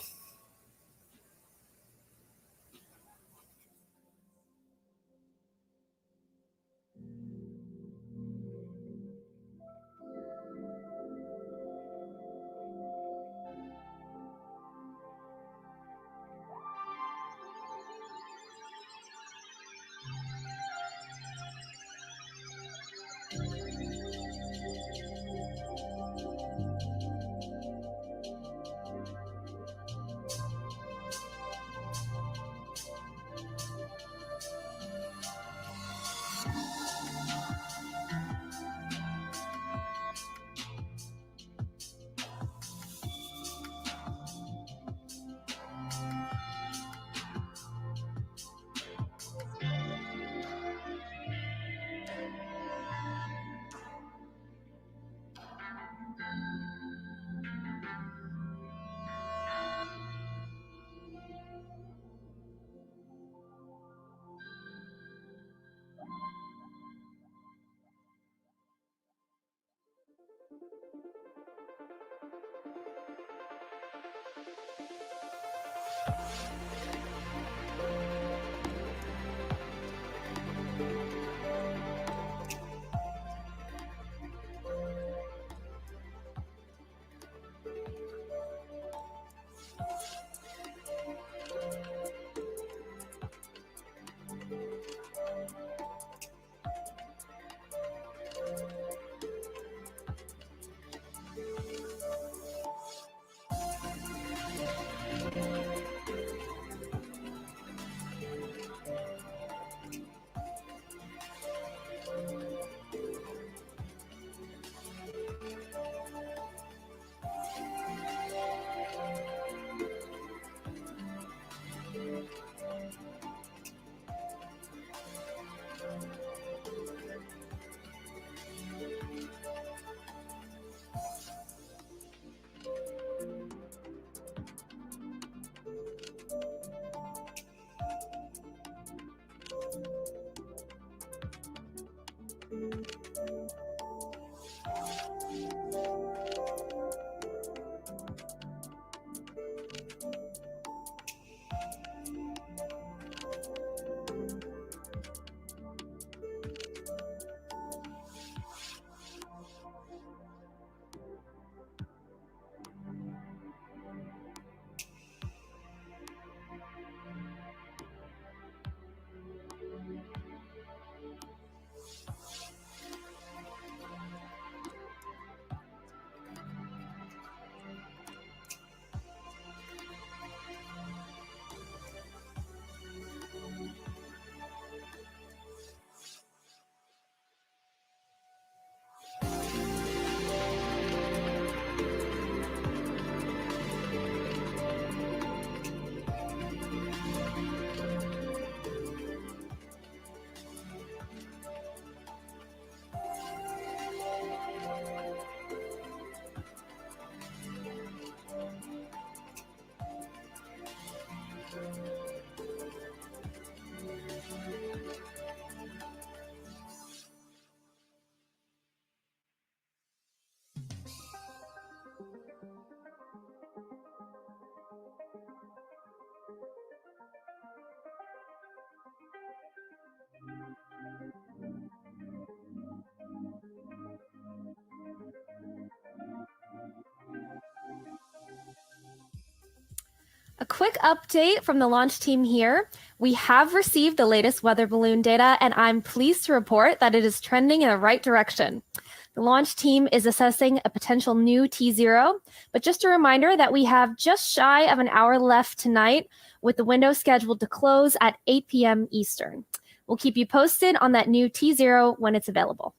A quick update from the launch team here. We have received the latest weather balloon data, and I'm pleased to report that it is trending in the right direction. The launch team is assessing a potential new T0, but just a reminder that we have just shy of an hour left tonight, with the window scheduled to close at 8 p.m. Eastern. We'll keep you posted on that new T0 when it's available.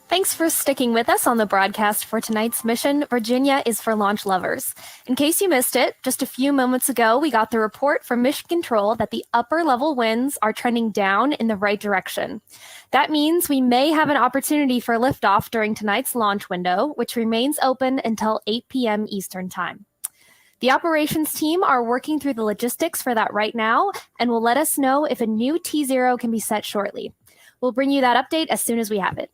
Thanks for sticking with us on the broadcast for tonight's mission. Virginia is for launch lovers. In case you missed it, just a few moments ago, we got the report from Mission Control that the upper level winds are trending down in the right direction. That means we may have an opportunity for liftoff during tonight's launch window, which remains open until 8 p.m. Eastern Time. The operations team are working through the logistics for that right now and will let us know if a new T0 can be set shortly. We'll bring you that update as soon as we have it.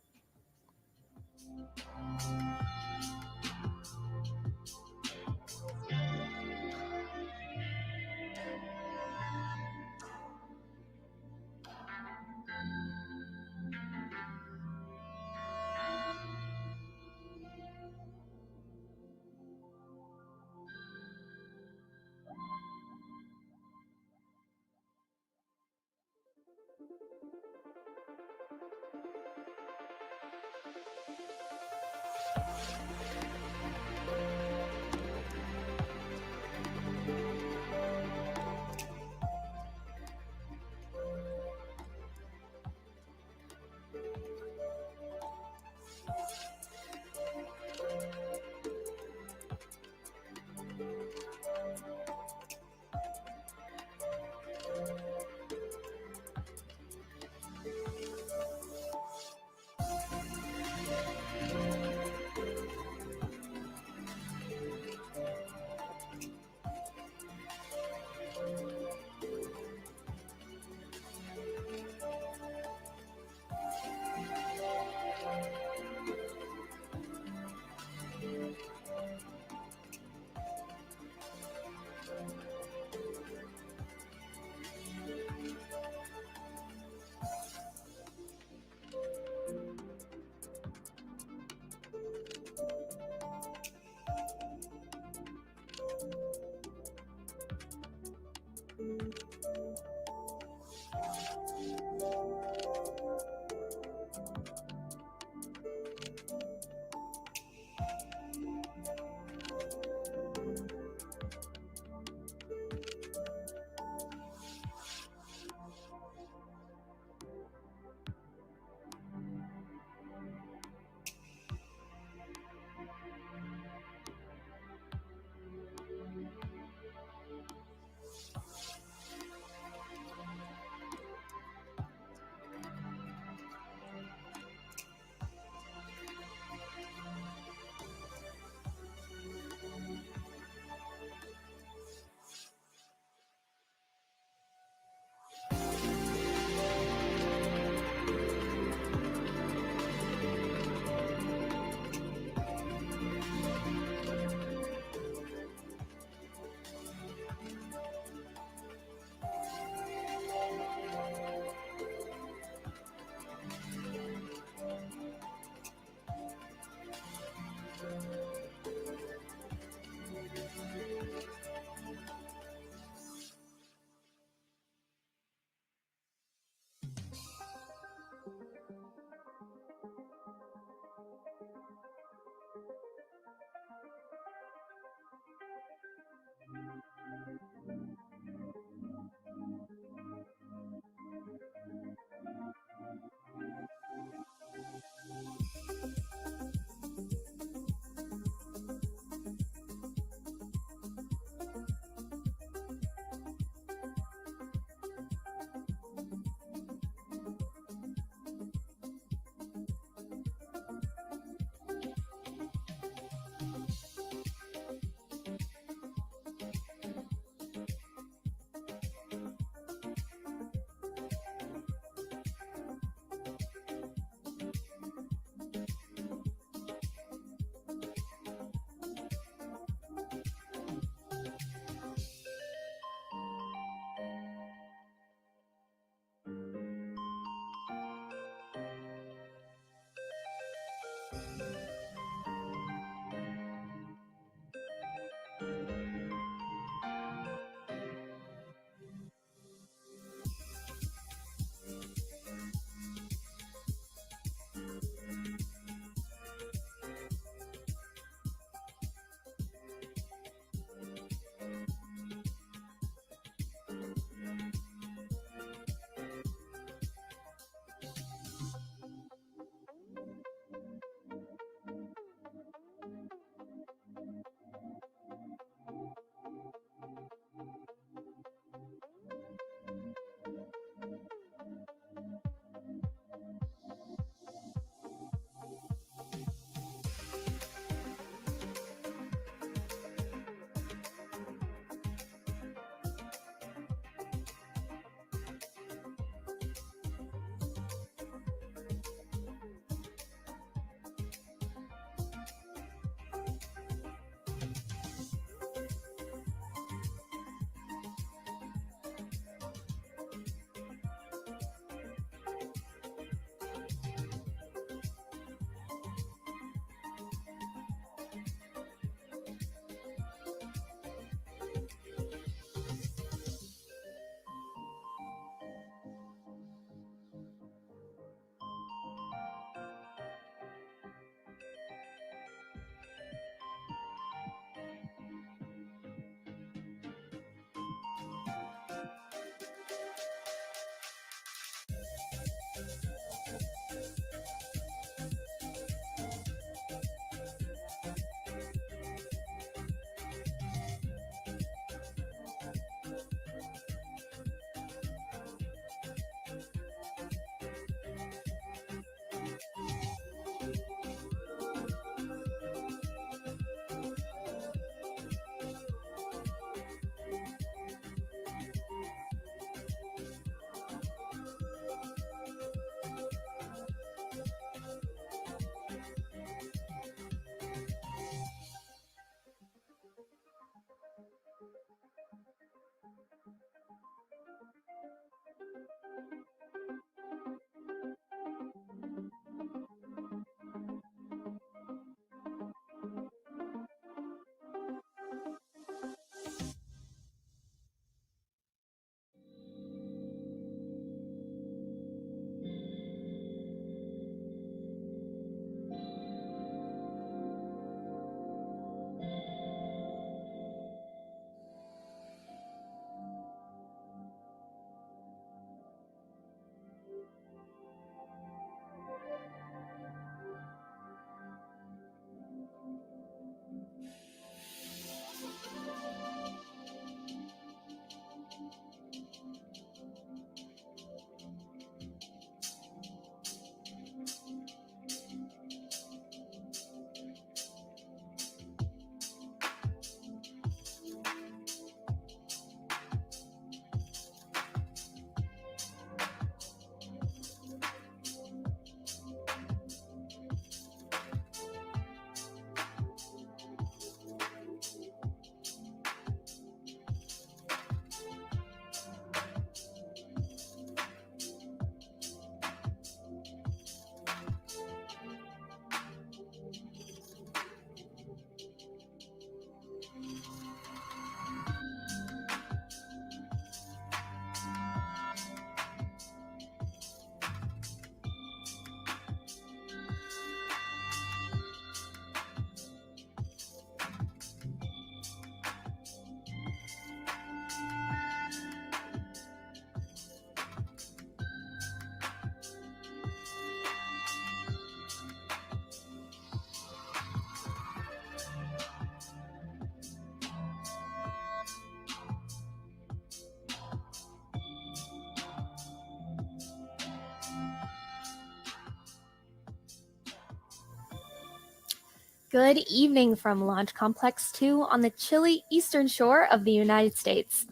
Good evening from Launch Complex 2 on the chilly eastern shore of the United States.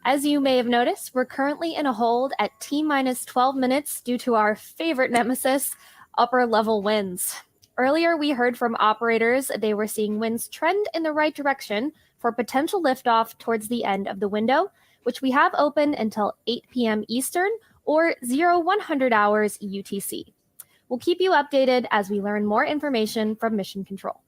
As you may have noticed, we're currently in a hold at T-minus 12 minutes due to our favorite nemesis, upper level winds. Earlier, we heard from operators they were seeing winds trend in the right direction for potential liftoff towards the end of the window, which we have open until 8 p.m. Eastern or 0100 hours UTC. We'll keep you updated as we learn more information from Mission Control.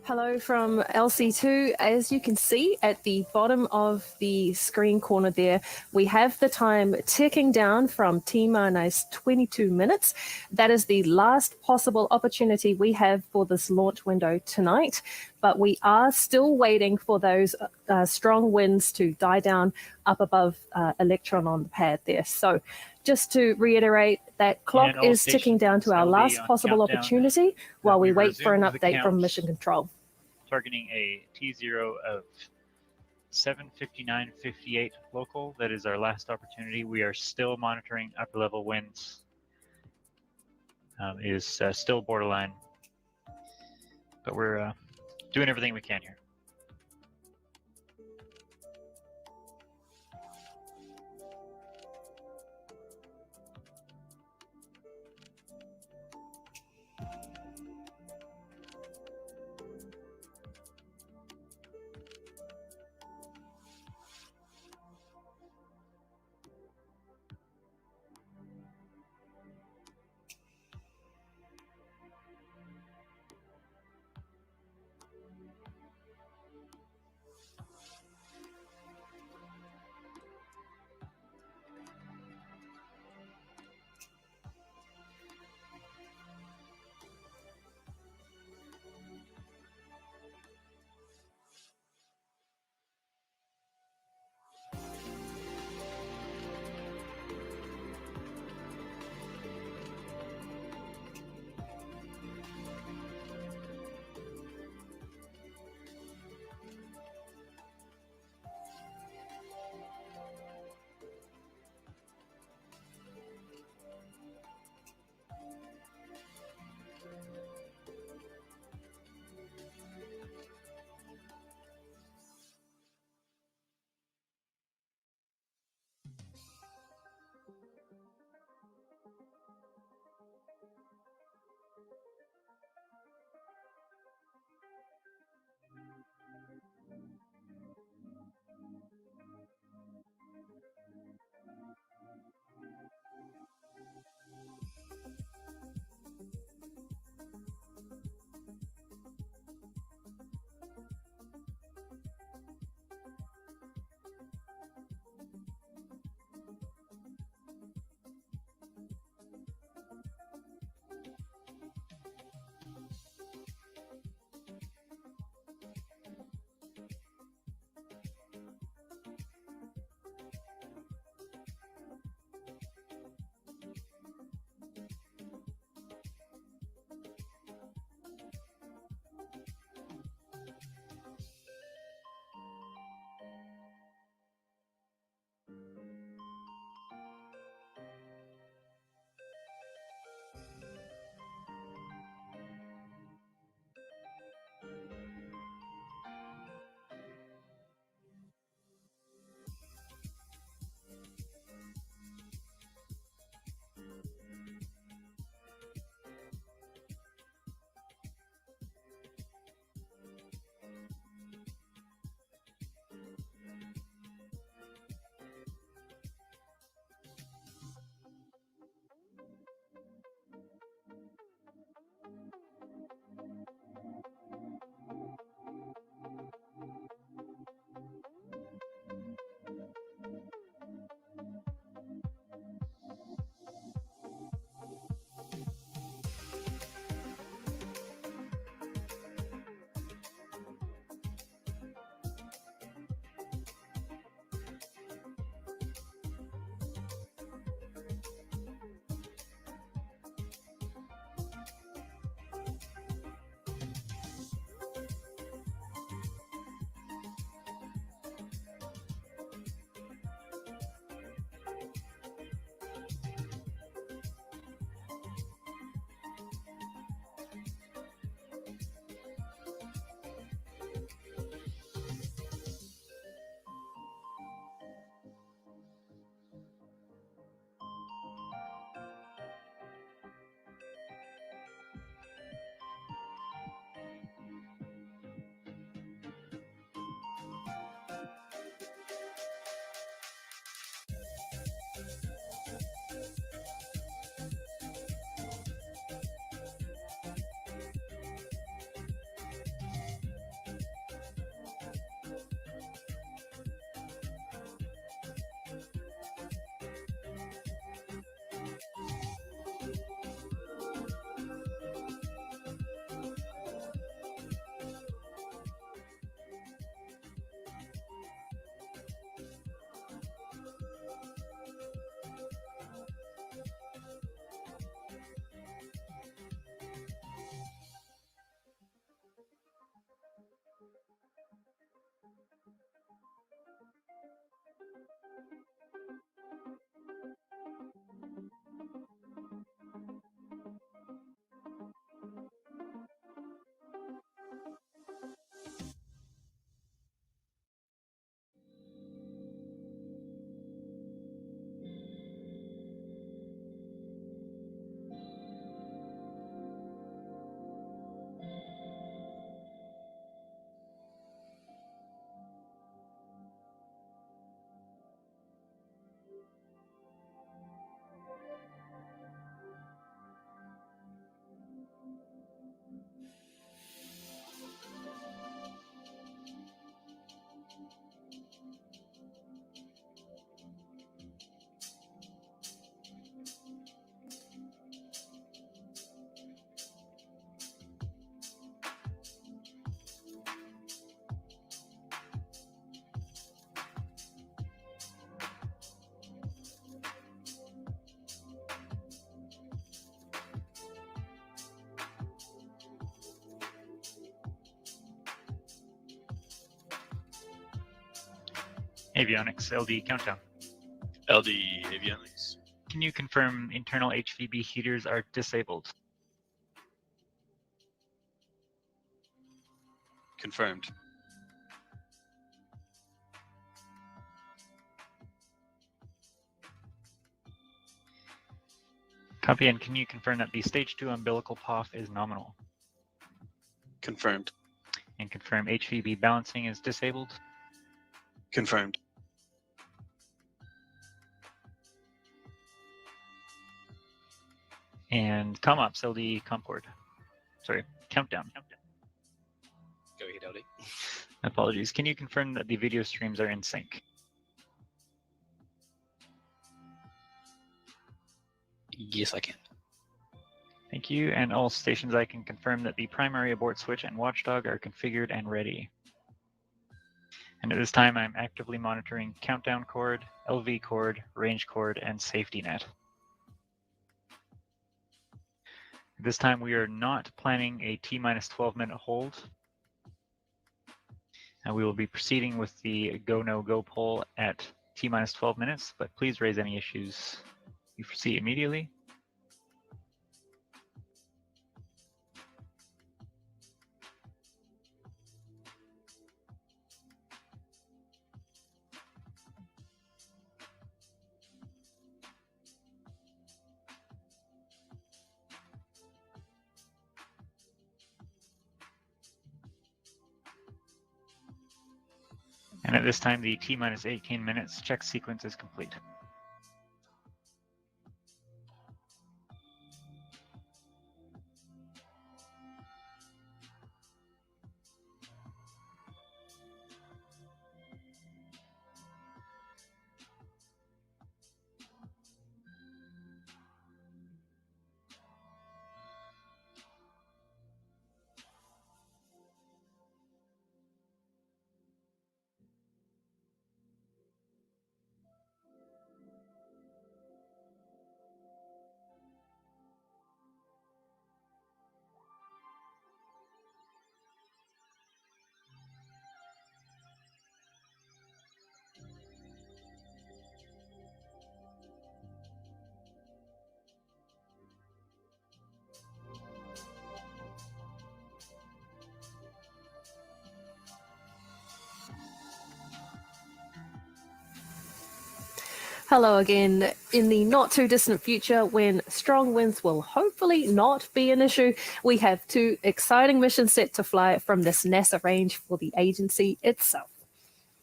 Hello from LC2. As you can see at the bottom of the screen corner there, we have the time ticking down from T-minus 22 minutes. That is the last possible opportunity we have for this launch window tonight, but we are still waiting for those strong winds to die down up above Electron on the pad there. So just to reiterate, that clock is ticking down to our last possible opportunity while we wait for an update from Mission Control. Targeting a T0 of 7:59:58 local. That is our last opportunity. We are still monitoring upper level winds. It is still borderline, but we're doing everything we can here. Avionics, LD countdown. LD avionics. Can you confirm internal HVB heaters are disabled? Confirmed. Copy, and can you confirm that the stage 2 umbilical POF is nominal? Confirmed. And confirm HVB balancing is disabled? Confirmed. And ComOps LD Concord. Sorry, countdown. Go ahead, LD. Apologies. Can you confirm that the video streams are in sync? Yes, I can. Thank you. And all stations, I can confirm that the primary abort switch and watchdog are configured and ready. And at this time, I'm actively monitoring countdown cord, LV cord, range cord, and safety net. At this time, we are not planning a T-minus 12-minute hold. And we will be proceeding with the go, no, go poll at T-minus 12 minutes, but please raise any issues you foresee immediately. And at this time, the T-minus 18 minutes check sequence is complete. Hello again. In the not too distant future, when strong winds will hopefully not be an issue, we have 2 exciting missions set to fly from this NASA range for the agency itself.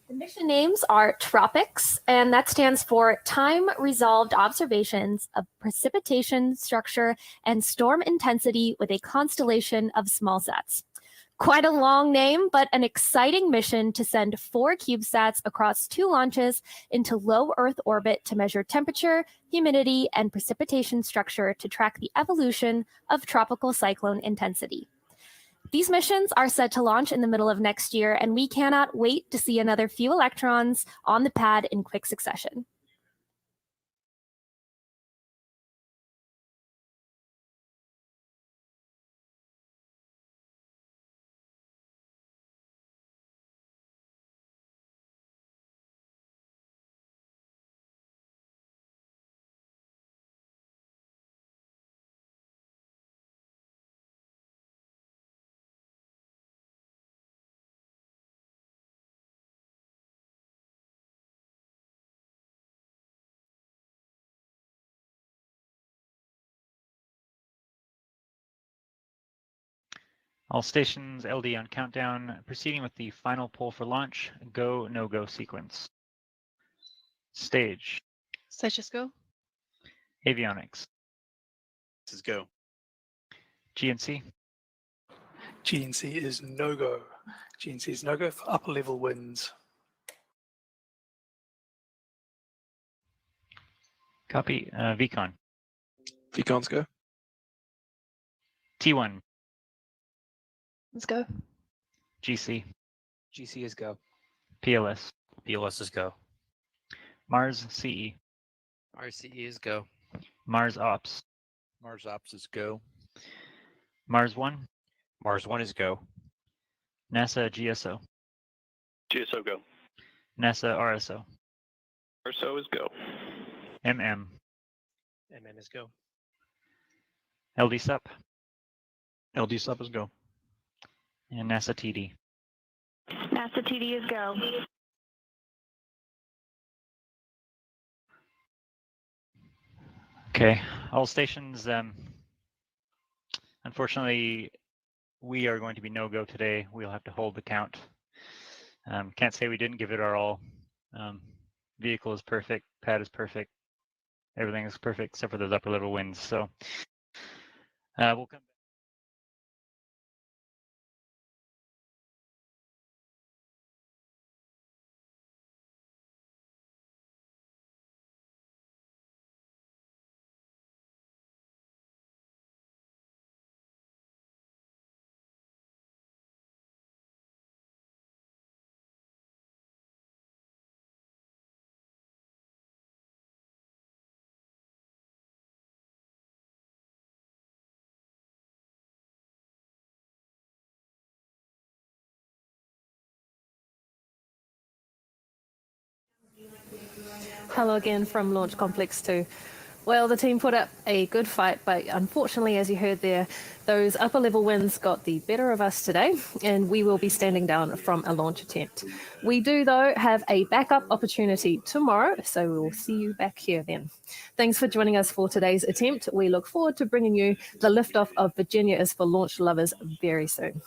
The mission names are TROPICS, and that stands for Time Resolved Observations of Precipitation Structure and Storm Intensity with a Constellation of Smallsats. Quite a long name, but an exciting mission to send 4 CubeSats across 2 launches into low Earth orbit to measure temperature, humidity, and precipitation structure to track the evolution of tropical cyclone intensity. These missions are set to launch in the middle of next year, and we cannot wait to see another few Electrons on the pad in quick succession. All stations LD on countdown, proceeding with the final poll for launch, go, no-go sequence. Stage. Stage is go. Avionics. This is go. GNC. GNC is no-go. GNC is no-go for upper level winds. Copy. VCon. VCon's go. T1. Let's go. GC. GC is go. PLS. PLS is go. Mars CE. Mars CE is go. Mars Ops. Mars Ops is go. Mars 1. Mars 1 is go. NASA GSO. GSO go. NASA RSO. RSO is go. MM. MM is go. LD SUP. LD SUP is go. And NASA TD. NASA TD is go. Okay, all stations, unfortunately, we are going to be no-go today. We'll have to hold the count. Can't say we didn't give it our all. Vehicle is perfect, pad is perfect, everything is perfect except for those upper level winds. So we'll come back. Hello again from Launch Complex 2. Well, the team put up a good fight, but unfortunately, as you heard there, those upper level winds got the better of us today, and we will be standing down from a launch attempt. We do, though, have a backup opportunity tomorrow, so we will see you back here then. Thanks for joining us for today's attempt. We look forward to bringing you the liftoff of Virginia is for Launch Lovers very soon.